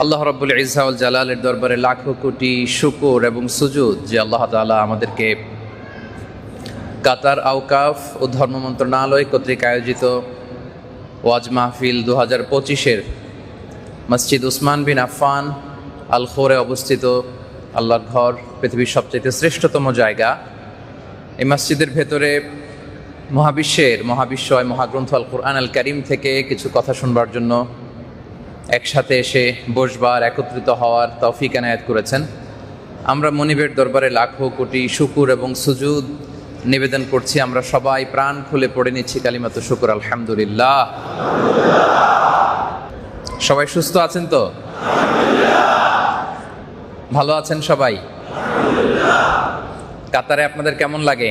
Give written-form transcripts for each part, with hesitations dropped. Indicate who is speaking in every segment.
Speaker 1: আল্লাহ রাব্বুল ইজ্জা ওয়াল জালালের দরবারে লাখো কোটি শুকর এবং সুজুদ যে আল্লাহ তাআলা আমাদেরকে কাতার আওকাফ ও ধর্ম মন্ত্রণালয় কর্তৃক আয়োজিত ওয়াজ মাহফিল 2025-এর মসজিদ উসমান বিন আফফান আল খোরে অবস্থিত আল্লাহর ঘর, পৃথিবীর সবচেয়ে শ্রেষ্ঠতম জায়গা। এই মসজিদের ভেতরে মহাবিশ্বয় মহাগ্রন্থ আল কুরআন আল কারীম থেকে কিছু কথা শুনবার জন্য একসাথে এসে বসবার, একত্রিত হওয়ার তৌফিক এনায়েত করেছেন। আমরা মনিবের দরবারে লাখো কোটি শুকুর এবং সুজুদ নিবেদন করছি। আমরা সবাই প্রাণ খুলে পড়ে নিচ্ছি কালিমাতু শুকুর, আলহামদুলিল্লাহ। সবাই সুস্থ আছেন তো? ভালো আছেন সবাই? কাতারে আপনাদের কেমন লাগে?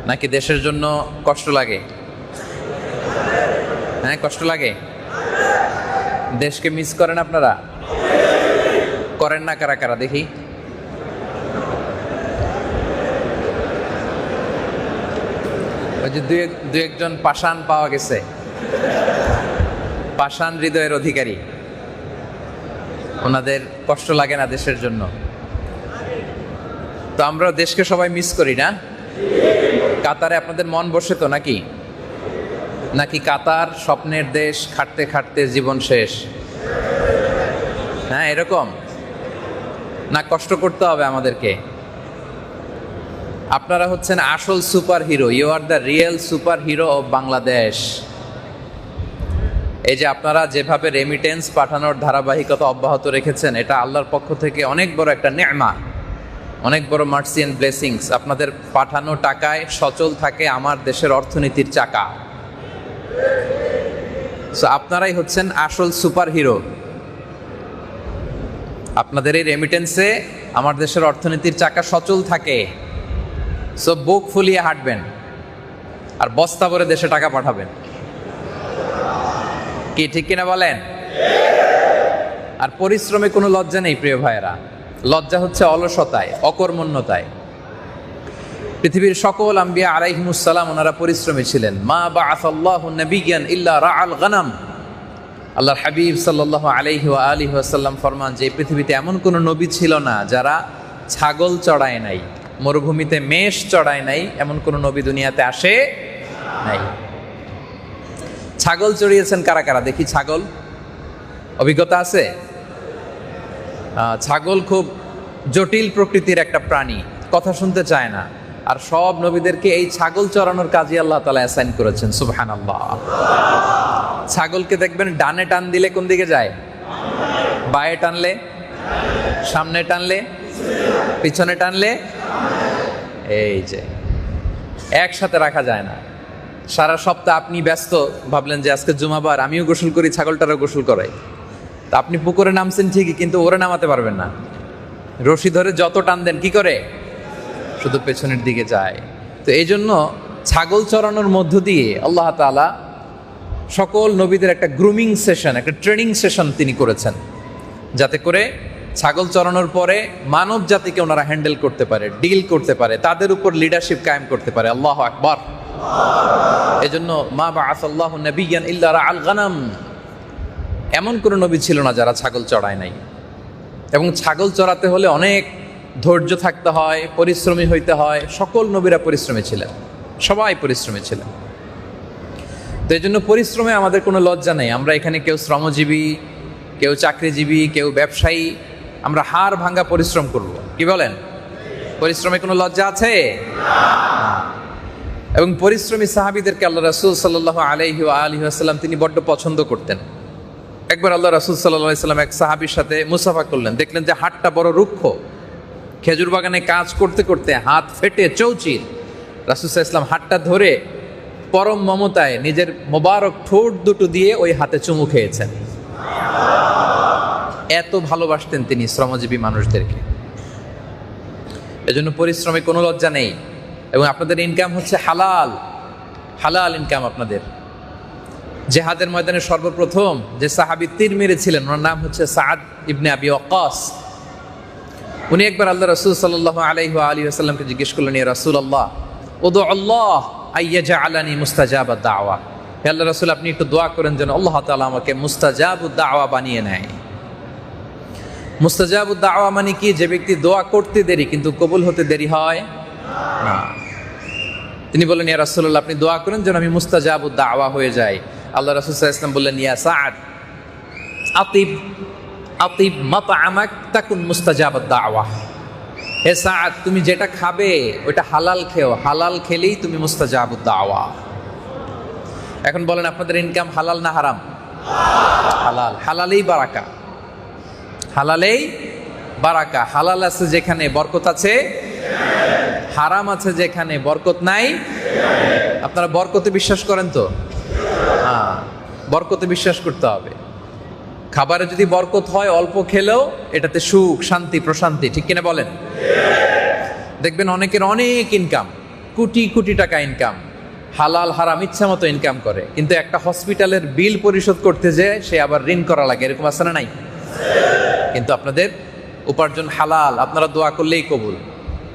Speaker 1: নাকি দেশের জন্য কষ্ট লাগে? হ্যাঁ, কষ্ট লাগে। দেশকে মিস করেন আপনারা? করেন না কারা কারা দেখি? ওই যে দু একজন পাষাণ পাওয়া গেছে, পাষাণ হৃদয়ের অধিকারী। ওনাদের কষ্ট লাগে না দেশের জন্য? তো আমরা দেশকে সবাই মিস করি না? কাতারে আপনাদের মন বসে তো নাকি? নাকি কাতার স্বপ্নের দেশ, খাটতে খাটতে জীবন শেষ? হ্যাঁ, এরকম না? কষ্ট করতে হবে আমাদেরকে। আপনারা হচ্ছেন আসল super hero. You are the real super hero of Bangladesh. এই যে আপনারা যেভাবে রেমিটেন্স পাঠানোর ধারাবাহিকতা অব্যাহত রেখেছেন, এটা আল্লাহর পক্ষ থেকে অনেক বড় একটা নেমা, অনেক বড় মার্সি এন্ড ব্লেসিংস। আপনাদের পাঠানো টাকায় সচল থাকে আমার দেশের অর্থনীতির চাকা। সো আপনারাই হচ্ছেন আসল সুপার হিরো। আপনাদের এই রেমিটেন্সে আমার দেশের অর্থনীতির চাকা সচল থাকে। সো বুক ফুলিয়ে হাঁটবেন আর বস্তা ভরে দেশে টাকা পাঠাবেন। কি ঠিক কিনা বলেন? আর পরিশ্রমে কোনো লজ্জা নেই প্রিয় ভাইয়েরা। লজ্জা হচ্ছে অলসতায়, অকর্মণ্যতায়। পৃথিবীর সকল আম্বিয়া আলাইহিমুস সালাম ওনারা পরিশ্রমী ছিলেন। মা বাআসাল্লাহু নাবিয়্যান ইল্লা রাআল গানাম। আল্লাহর হাবিব সাল্লাল্লাহু আলাইহি ওয়া আলিহি ওয়াসাল্লাম ফরমান যে পৃথিবীতে এমন কোনো নবী ছিল না যারা ছাগল চড়ায় নাই, মরুভূমিতে মেষ চড়ায় নাই, এমন কোনো নবী দুনিয়াতে আসে নাই। ছাগল চড়িয়েছেন কারা কারা দেখি? ছাগল অভিজ্ঞতা আছে? ছাগল খুব জটিল প্রকৃতির একটা প্রাণী, কথা শুনতে চায় না। আর সব নবীদেরকে এই ছাগল চড়ানোর কাজই আল্লাহ তাআলা অ্যাসাইন করেছেন। সুবহানাল্লাহ। ছাগলকে দেখবেন ডানে টান দিলে কোন দিকে যায়? বায়ে টানলে, সামনে টানলে, পিছনে টানলে, এই যে একসাথে রাখা যায় না। সারা সপ্তাহ আপনি ব্যস্ত, ভাবলেন যে আজকে জুমাবার, আমিও গোসল করি, ছাগলটারও গোসল করাই। তা আপনি পুকুরে নামছেন ঠিকই, কিন্তু ওরে নামাতে পারবেন না। রশি ধরে যত টান দেন কি করে? শুধু পেছনের দিকে যায়। তো এই জন্য ছাগল চড়ানোর মধ্য দিয়ে আল্লাহ তাআলা সকল নবীদের একটা গ্রুমিং সেশন, একটা ট্রেনিং সেশন তিনি করেছেন, যাতে করে ছাগল চড়ানোর পরে মানব জাতিকে ওনারা হ্যান্ডেল করতে পারে, ডিল করতে পারে, তাদের উপর লিডারশিপ কায়েম করতে পারে। আল্লাহু আকবার। এজন্য মা বাআসাল্লাহু নাবিয়্যান ইল্লা রাআল গানাম। এমন কোন নবী ছিল না যারা ছাগল চড়ায় নাই। এবং ছাগল চড়াতে হলে অনেক ধৈর্য থাকতে হয়, পরিশ্রমী হইতে হয়। সকল নবীরা পরিশ্রমী ছিলেন, সবাই পরিশ্রমী ছিলেন। তো এই জন্য পরিশ্রমে আমাদের কোনো লজ্জা নেই। আমরা এখানে কেউ শ্রমজীবী, কেউ চাকরিজীবী, কেউ ব্যবসায়ী, আমরা হাড় ভাঙ্গা পরিশ্রম করব। কি বলেন? পরিশ্রমে কোনো লজ্জা আছে? এবং পরিশ্রমী সাহাবীদেরকে আল্লাহ রাসূল সাল্লাল্লাহু আলাইহি ওয়া আলিহি ওয়াসাল্লাম তিনি বড্ড পছন্দ করতেন। একবার আল্লাহ রাসূল সাল্লাল্লাহু আলাইহি ওয়াসাল্লাম এক সাহাবীর সাথে মুসাফা করলেন, দেখলেন যে হাতটা বড় রুক্ষ। খেজুর বাগানে কাজ করতে করতে হাত ফেটে চৌচির। রাসূল সাল্লাল্লাহু আলাইহি ওয়াসাল্লাম হাতটা ধরে পরম মমতায় নিজের মোবারক ঠোঁট দুটো দিয়ে ওই হাতে চুমু খেয়েছেন। এত ভালোবাসতেন তিনি শ্রমজীবী মানুষদেরকে। এজন্য পরিশ্রমে কোনো লজ্জা নেই। এবং আপনাদের ইনকাম হচ্ছে হালাল, হালাল ইনকাম আপনাদের। জিহাদের ময়দানে সর্বপ্রথম যে সাহাবী তীর মেরেছিলেন, ওনার নাম হচ্ছে সাআদ ইবনে আবি ওয়াক্কাস। উনি একবার আল্লাহ রাসূল সাল্লাল্লাহু আলাইহি ওয়া আলিহি ওয়াসাল্লামকে জিজ্ঞেস করলেন, ইয়া রাসূলুল্লাহ উদু আল্লাহ আইয়াজআলানি মুস্তাজাবাদ দাওয়া। হে আল্লাহ রাসূল, আপনি একটু দোয়া করেন যেন আল্লাহ তাআলা আমাকে মুস্তাজাবুদ দাওয়া বানিয়ে নেয়। মুস্তাজাবুদ দাওয়া মানে কি? যে ব্যক্তি দোয়া করতে দেরি কিন্তু কবুল হতে দেরি হয় না। তিনি বললেন, ইয়া রাসূলুল্লাহ, আপনি দোয়া করেন যেন আমি মুস্তাজাবুদ দাওয়া হয়ে যাই। আল্লাহ রাসূল সাল্লাল্লাহু আলাইহি ওয়াসাল্লাম বললেন, ইয়া সাআদ আতিব আতিব মাতআমাক তাকুন মুস্তাজাবুদ দাওয়া। হে সাআদ, তুমি যেটা খাবে ওটা হালাল খেও, হালাল খেলেই তুমি মুস্তাজাবুদ দাওয়া। এখন বলেন, আপনাদের ইনকাম হালাল না হারাম? হালাল। হালালেই বারাকা, হালালেই বারাকা। হালাল আছে যেখানে বরকত আছে, হারাম আছে যেখানে বরকত নাই। আপনারা বরকতে বিশ্বাস করেন তো? হ্যাঁ, বরকতে বিশ্বাস করতে হবে। খাবারে যদি বরকত হয়, অল্প খেলেও এটাতে সুখ, শান্তি, প্রশান্তি, ঠিক কিনা বলেন? দেখবেন অনেকের অনেক ইনকাম, কোটি কোটি টাকা ইনকাম, হালাল হারাম ইচ্ছা মতো ইনকাম করে, কিন্তু একটা হসপিটালের বিল পরিশোধ করতে যে সে আবার ঋণ করা লাগে, এরকম আছে না নাই? কিন্তু আপনাদের উপার্জন হালাল, আপনারা দোয়া করলেই কবুল।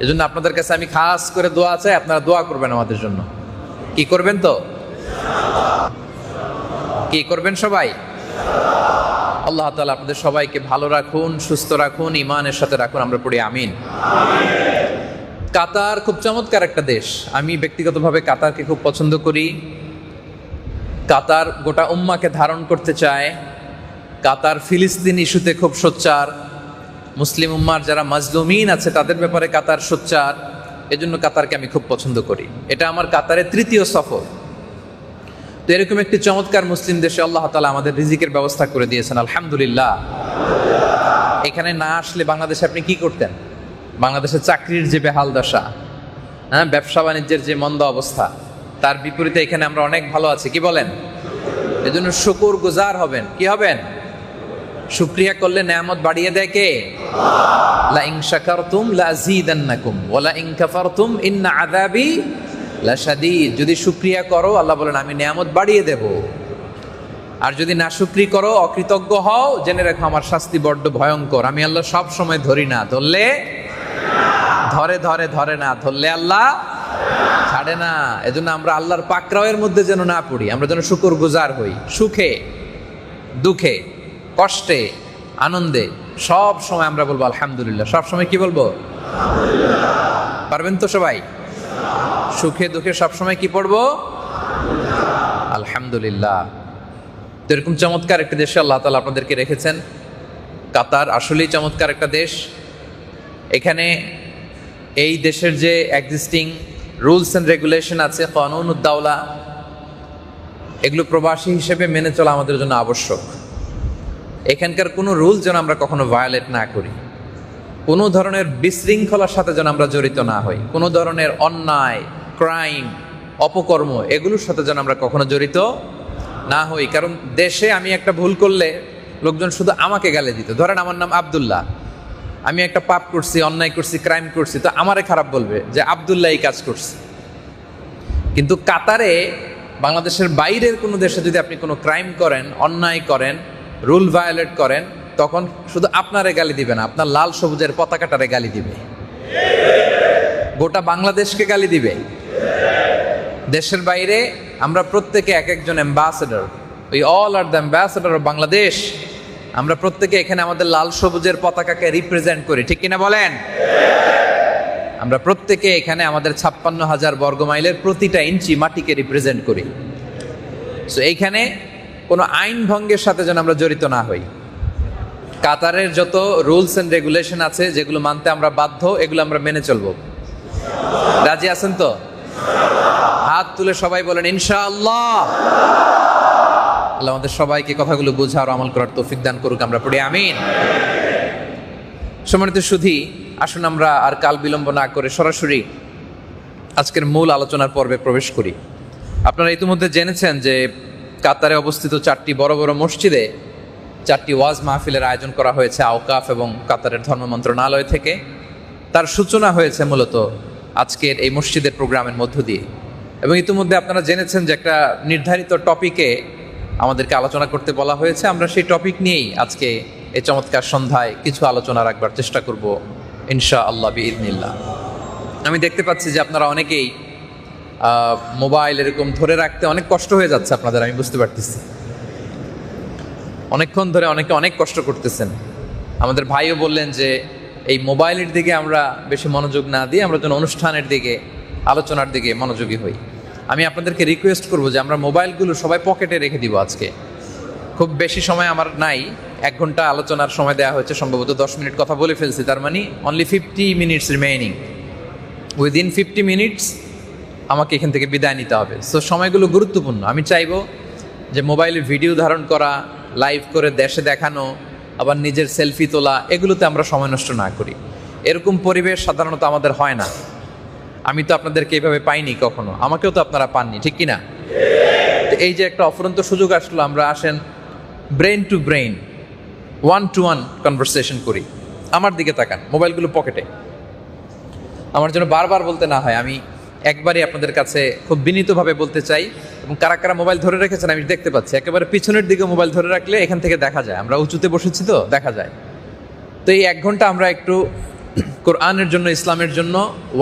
Speaker 1: এজন্য আপনাদের কাছে আমি খাস করে দোয়া চাই, আপনারা দোয়া করবেন আমাদের জন্য। কি করবেন তো? কি করবেন সবাই? আল্লাহ তাআলা আপনাদের সবাইকে ভালো রাখুন, সুস্থ রাখুন, ঈমানের সাথে রাখুন, আমরা পড়ি আমিন। কাতার খুব চমৎকার একটা দেশ। আমি ব্যক্তিগতভাবে কাতারকে খুব পছন্দ করি। কাতার গোটা উম্মাকে ধারণ করতে চায়। কাতার ফিলিস্তিন ইস্যুতে খুব সোচ্চার। মুসলিম উম্মার যারা মাজলুমিন আছে তাদের ব্যাপারে কাতার সোচ্চার। এজন্য কাতারকে আমি খুব পছন্দ করি। এটা আমার কাতারের তৃতীয় সফর। তো এরকম একটি চমৎকার মুসলিম দেশে আল্লাহ তাআলা আমাদের রিজিকের ব্যবস্থা করে দিয়েছেন, আলহামদুলিল্লাহ। এখানে না আসলে বাংলাদেশে আপনি কি করতেন? বাংলাদেশের চাকরির যে বেহাল দশা, হ্যাঁ, ব্যবসা বাণিজ্যের যে মন্দ অবস্থা, তার বিপরীতে এখানে আমরা অনেক ভালো আছি। কি বলেন? এজন্য শুকর গুজার হবেন। কি হবেন? শুকরিয়া করলে নেয়ামত বাড়িয়ে দেয় কে? লা ইন শাকারতুম লাযীদান্নাকুম ওয়া লা ইন কাফারতুম ইন্না আযাবি লাশাদীদ। যদি শুকরিয়া করো, আল্লাহ বলেন আমি নেয়ামত বাড়িয়ে দেব। আর যদি না শুকরি করো, অকৃতজ্ঞ হও, জেনে রাখো আমার শাস্তি বড্ড ভয়ঙ্কর। আমি আল্লাহ সব সময় ধরি না, ধরলে ধরে ধরে ধরে না, ধরলে আল্লাহ ছাড়ে না। এজন্য আমরা আল্লাহর পাকড়াওয়ের মধ্যে যেন না পড়ি, আমরা যেন শুকর গুজার হই। সুখে দুঃখে কষ্টে আনন্দে সব সময় আমরা বলবো আলহামদুলিল্লাহ। সব সময় কি বলবো? পারবেন তো সবাই? সুখে দুঃখে সব সময় কি পড়বো? আলহামদুলিল্লাহ। তো এরকম চমৎকার একটা দেশে আল্লাহ তাআলা আপনাদেরকে রেখেছেন। কাতার আসলেই চমৎকার একটা দেশ। এখানে এই দেশের যে এক্সিস্টিং রুলস অ্যান্ড রেগুলেশন আছে, কানুনুদ দাওলা, এগুলো প্রবাসী হিসেবে মেনে চলা আমাদের জন্য আবশ্যক। এখানকার কোনো রুল যেন আমরা কখনো ভায়োলেট না করি, কোনো ধরনের বিশৃঙ্খলার সাথে যেন আমরা জড়িত না হই, কোনো ধরনের অন্যায়, ক্রাইম, অপকর্ম এগুলোর সাথে যেন আমরা কখনো জড়িত না হই। কারণ দেশে আমি একটা ভুল করলে লোকজন শুধু আমাকে গালি দিত। ধরেন আমার নাম আব্দুল্লাহ, আমি একটা পাপ করছি, অন্যায় করছি, ক্রাইম করছি, তো আমারে খারাপ বলবে যে আব্দুল্লাহ এই কাজ করছে। কিন্তু কাতারে, বাংলাদেশের বাইরের কোনো দেশে যদি আপনি কোনো ক্রাইম করেন, অন্যায় করেন, রুল ভায়োলেট করেন, তখন শুধু আপনারে গালি দিবে না, আপনার লাল সবুজের পতাকাটারে গালি দিবে, গোটা বাংলাদেশকে গালি দিবে। দেশের বাইরে আমরা প্রত্যেকে এক একজন ambassador, we all are the ambassador of Bangladesh. আমরা প্রত্যেকে এখানে আমাদের লাল সবুজের পতাকাকে রিপ্রেজেন্ট করি, ঠিক কিনা বলেন? আমরা প্রত্যেকে এখানে আমাদের 56,000 বর্গমাইলের প্রতিটা ইঞ্চি মাটিকে রিপ্রেজেন্ট করি। সো এইখানে কোনো আইন ভঙ্গের সাথে যেন আমরা জড়িত না হই। কাতারের যত রুলস এন্ড রেগুলেশন আছে, যেগুলো মানতে আমরা বাধ্য, এগুলো আমরা মেনে চলবো। রাজি আছেন তো? হাত তুলে সবাই বলেন ইনশাআল্লাহ। আল্লাহ আমাদের সবাইকে কথাগুলো বোঝা আর আমল করার তৌফিক দান করুক, আমরা পড়ি আমিন। সম্মানিত সুধী, আসুন আমরা আর কাল বিলম্ব না করে সরাসরি আজকের মূল আলোচনার পর্বে প্রবেশ করি। আপনারা ইতিমধ্যে জেনেছেন যে কাতারে অবস্থিত 4টি বড় বড় মসজিদে 4টি ওয়াজ মাহফিলের আয়োজন করা হয়েছে আওকাফ এবং কাতারের ধর্ম মন্ত্রণালয় থেকে। তার সূচনা হয়েছে মূলত আজকের এই মসজিদের প্রোগ্রামের মধ্য দিয়ে। এবং ইতিমধ্যে আপনারা জেনেছেন যে একটা নির্ধারিত টপিকে আমাদেরকে আলোচনা করতে বলা হয়েছে। আমরা সেই টপিক নিয়েই আজকে এই চমৎকার সন্ধ্যায় কিছু আলোচনা রাখবার চেষ্টা করব ইনশাআল্লাহ বিইذنিল্লাহ। আমি দেখতে পাচ্ছি যে আপনারা অনেকেই মোবাইল এরকম ধরে রাখতে অনেক কষ্ট হয়ে যাচ্ছে আপনাদের, আমি বুঝতে পারতেছি। অনেকক্ষণ ধরে অনেকে অনেক কষ্ট করতেছেন। আমাদের ভাইও বললেন যে এই মোবাইলের দিকে আমরা বেশি মনোযোগ না দিয়ে আমরা যেন অনুষ্ঠানের দিকে, আলোচনার দিকে মনোযোগী হই। আমি আপনাদেরকে রিকোয়েস্ট করবো যে আমরা মোবাইলগুলো সবাই পকেটে রেখে দিব। আজকে খুব বেশি সময় আমার নাই, 1 ঘন্টা আলোচনার সময় দেওয়া হয়েছে, সম্ভবত 10 মিনিট কথা বলে ফেলছি, তার মানে only 50 minutes remaining. Within 50 minutes আমাকে এখান থেকে বিদায় নিতে হবে। সো সময়গুলো গুরুত্বপূর্ণ। আমি চাইবো যে মোবাইলে ভিডিও ধারণ করা, লাইভ করে দেশে দেখানো, আবার নিজের সেলফি তোলা, এগুলোতে আমরা সময় নষ্ট না করি। এরকম পরিবেশ সাধারণত আমাদের হয় না। আমি তো আপনাদেরকে এইভাবে পাইনি কখনো, আমাকেও তো আপনারা পাননি, ঠিক কিনা? তো এই যে একটা অফুরন্ত সুযোগ আসলো, আমরা আসেন brain two brain, 1-to-1 conversation করি। আমার দিকে তাকান, মোবাইলগুলো পকেটে। আমার জন্য বারবার বলতে না হয়, আমি একবারই আপনাদের কাছে খুব বিনীতভাবে বলতে চাই। এবং কারা কারা মোবাইল ধরে রেখেছেন আমি দেখতে পাচ্ছি, একেবারে পিছনের দিকে মোবাইল ধরে রাখলে এখান থেকে দেখা যায়, আমরা উঁচুতে বসেছি তো দেখা যায়। তো এই 1 ঘন্টা আমরা একটু কোরআনের জন্য, ইসলামের জন্য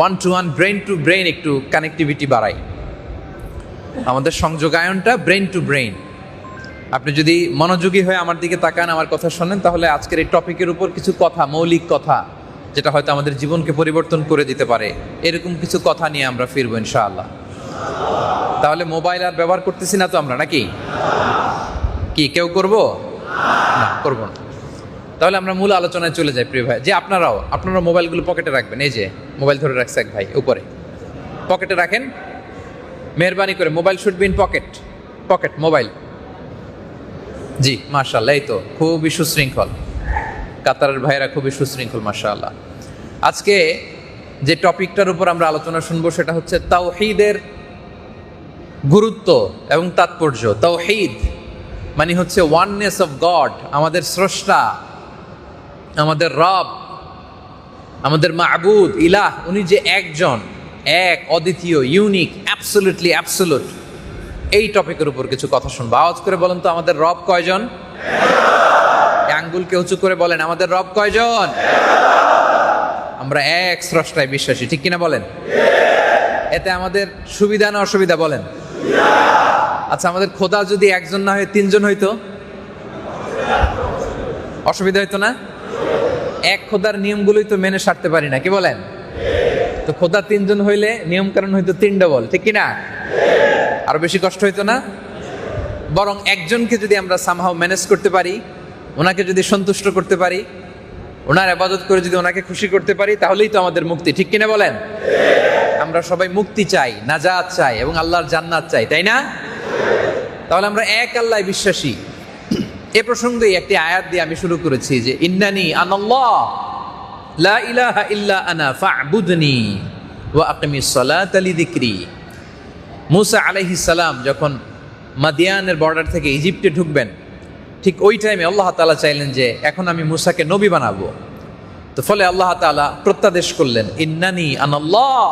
Speaker 1: 1-to-1 ব্রেন টু ব্রেন একটু কানেক্টিভিটি বাড়াই। আমাদের সংযোগায়নটা ব্রেন টু ব্রেন। আপনি যদি মনোযোগী হয়ে আমার দিকে তাকান, আমার কথা শোনেন, তাহলে আজকের এই টপিকের উপর কিছু কথা, মৌলিক কথা, যেটা হয়তো আমাদের জীবনকে পরিবর্তন করে দিতে পারে, এরকম কিছু কথা নিয়ে আমরা ফিরবো ইনশাআল্লাহ। তাহলে মোবাইল আর ব্যবহার করতেছি না তো আমরা, নাকি? কি কেউ করবো? না, করবো না। তাহলে আমরা মূল আলোচনায় চলে যাই প্রিয় ভাই। যে আপনারা মোবাইলগুলো পকেটে রাখবেন। এই যে মোবাইল ধরে রাখছে এক ভাই উপরে, পকেটে রাখেন মেহরবানি করে। Mobile should be in pocket mobile. জি, মাশাআল্লাহ, এই তো খুবই সুশৃঙ্খল। কাতারের ভাইয়েরা খুবই সুশৃঙ্খল, মাশাআল্লাহ। আজকে যে টপিকটার উপর আমরা আলোচনা শুনবো সেটা হচ্ছে তাওহীদের গুরুত্ব এবং তাৎপর্য। তাওহীদ মানে হচ্ছে ওয়াননেস অফ গড, আমাদের স্রষ্টা, আমাদের রব, আমাদের মাবুদ, ইলাহ, উনি যে একজন, এক, অদ্বিতীয়, ইউনিক, অ্যাবসলিউটলি অ্যাবসলিউট। এই টপিকের উপর কিছু কথা শুনবো। আওয়াজ করে বলেন তো, আমাদের রব কয়জন? আঙ্গুলকে উঁচু করে বলেন, আমাদের রব কয়জন? আমরা এক স্রষ্টায় বিশ্বাসী, ঠিক কিনা বলেন? এতে আমাদের সুবিধা না অসুবিধা বলেন? আচ্ছা, আমাদের খোদা যদি একজন না হয়ে 3 জন হইতো, অসুবিধা হইতো না? এক খোদার নিয়মগুলোই তো মেনে সারতে পারি না, কি বলেন? তো খোদা 3 জন হইলে নিয়ম কারণ হইতো 3 ডবল, ঠিক কিনা? আরো বেশি কষ্ট হইতো না? বরং একজনকে যদি আমরা সামহাও ম্যানেজ করতে পারি, ওনাকে যদি সন্তুষ্ট করতে পারি, ওনার ইবাদত করে যদি ওনাকে খুশি করতে পারি, তাহলেই তো আমাদের মুক্তি, ঠিক কিনা বলেন? আমরা সবাই মুক্তি চাই, নাজাত চাই এবং আল্লাহর জান্নাত চাই, তাই না? তাহলে আমরা এক আল্লাহ বিশ্বাসী। এ প্রসঙ্গে একটি আয়াত দিয়ে আমি শুরু করেছি যে ইন্নানি আনাল্লাহ লা ইলাহা ইল্লা আনা ফা'বুদনি ওয়া আকিমিস সালাতা লিযিকরি। মুসা আলাইহিস সালাম যখন মাদিয়ানের বর্ডার থেকে ইজিপ্টে ঢুকবেন, ঠিক ওই টাইমে আল্লাহ তাআলা চাইলেন যে এখন আমি মুসাকে নবী বানাবো। তো ফলে আল্লাহ তাআলা প্রত্যাদেশ করলেন, ইন্নানি আনাল্লাহ,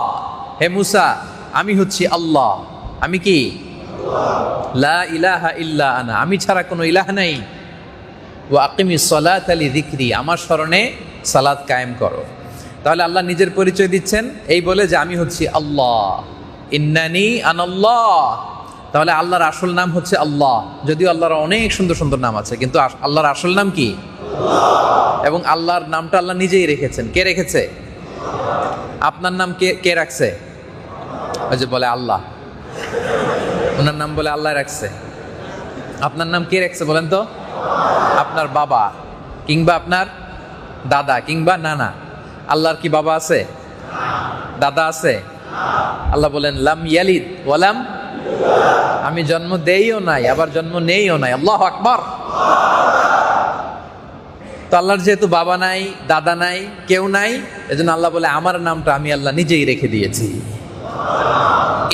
Speaker 1: হে মুসা আমি হচ্ছি আল্লাহ। আমি কি? লা ইলাহা ইল্লা আনা, আমি ছাড়া কোনো ইলাহ নাই। ওয়া আকিমিস সালাতা লিযিকরি, আমার স্মরণে সালাত কায়েম করো। তাহলে আল্লাহ নিজের পরিচয় দিচ্ছেন এই বলে যে আমি হচ্ছি আল্লাহ, ইন্নানি আনাল্লাহ। তাহলে আল্লাহর আসল নাম হচ্ছে আল্লাহ, যদিও আল্লাহর অনেক সুন্দর সুন্দর নাম আছে, কিন্তু আল্লাহর আসল নাম কি? এবং আল্লাহর নামটা আল্লাহ নিজেই রেখেছেন। কে রেখেছে? আপনার নাম কে রাখছে? ওই যে বলে আল্লাহ, ওনার নাম বলে আল্লাহ রাখছে। আপনার নাম কে রাখছে বলেন তো? আপনার বাবা কিংবা আপনার দাদা কিংবা নানা। আল্লাহর কি বাবা আছে? দাদা আছে? আল্লাহ বলেন লাম ইয়ালিদ ওয়ালাম, আমি জন্ম দেইও নাই আবার জন্ম নেইও নাই। আল্লাহু আকবার। তো আল্লাহর যেহেতু বাবা নাই, দাদা নাই, কেউ নাই, এজন্য আল্লাহ বলে আমার নামটা আমি আল্লাহ নিজেই রেখে দিয়েছি।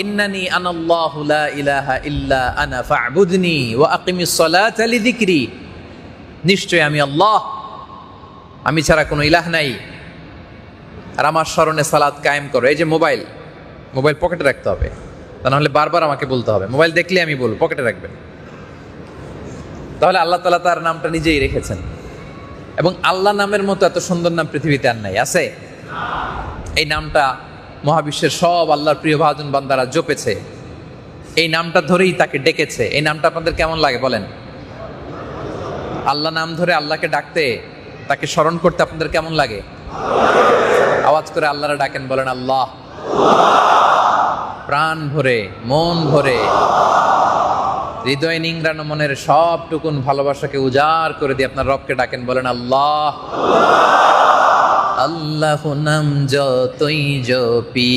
Speaker 1: ইন্নানি আনাল্লাহু লা ইলাহা ইল্লা আনা ফা'বুদনি ওয়া আকিমিস সালাতা লিযিকরি। নিশ্চয় আমি আল্লাহ, আমি ছাড়া কোনো ইলাহ নাই, আর আমার স্মরণে সালাত কায়েম করো। এই যে মোবাইল পকেটে রাখতে হবে, তা নাহলে বারবার আমাকে বলতে হবে। মোবাইল দেখলে আমি বলবো পকেটে রাখবেন। তাহলে আল্লাহ তাআলা তার নামটা নিজেই রেখেছেন। এবং আল্লাহ নামের মতো এত সুন্দর নাম পৃথিবীতে আর নাই, আছে? এই নামটা মহাবিশ্বের সব আল্লাহর প্রিয় ভাজন বান্দারা জপেছে, এই নামটা ধরেই তাকে ডেকেছে। এই নামটা আপনাদের কেমন লাগে বলেন? আল্লাহ নাম ধরে আল্লাহকে ডাকতে, তাকে স্মরণ করতে আপনাদের কেমন লাগে? আওয়াজ করে আল্লাহরা ডাকেন, বলেন আল্লাহ। প্রাণ ভরে, মন ভরে, হৃদয় নিংড়ানো মনের সবটুকুন ভালোবাসাকে উজাড় করে দিয়ে আপনার রবকে ডাকেন, বলেন আল্লাহ। আল্লাহ নাম যতই জপি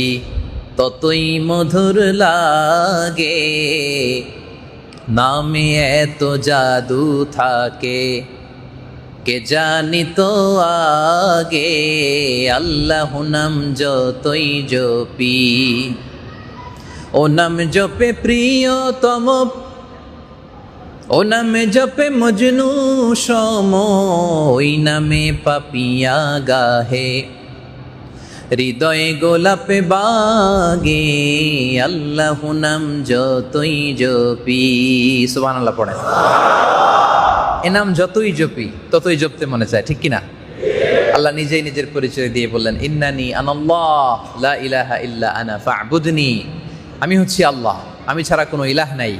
Speaker 1: ততই মধুর লাগে, নামে এত জাদু থাকে কে জানি তো আগে। আল্লাহ নাম যতই জপি, ও নাম জপে প্রিয়তম, ও নামে জপে মজনু সম, ওই নামে পাপিয়া গাহে হৃদয়ে গোলাপে বাগে। আল্লাহ নাম যতই জপি, সুবহানাল্লাহ পড়েন। এ নাম যতই জপি ততই জপতে মনে চায়, ঠিক কিনা? আল্লাহ নিজেই নিজের পরিচয় দিয়ে বললেন, ইন্নানি আনাল্লাহ লা ইলাহা ইল্লা আনা ফা'বুদনি, আমি হচ্ছি আল্লাহ, আমি ছাড়া কোনো ইলাহ নাই,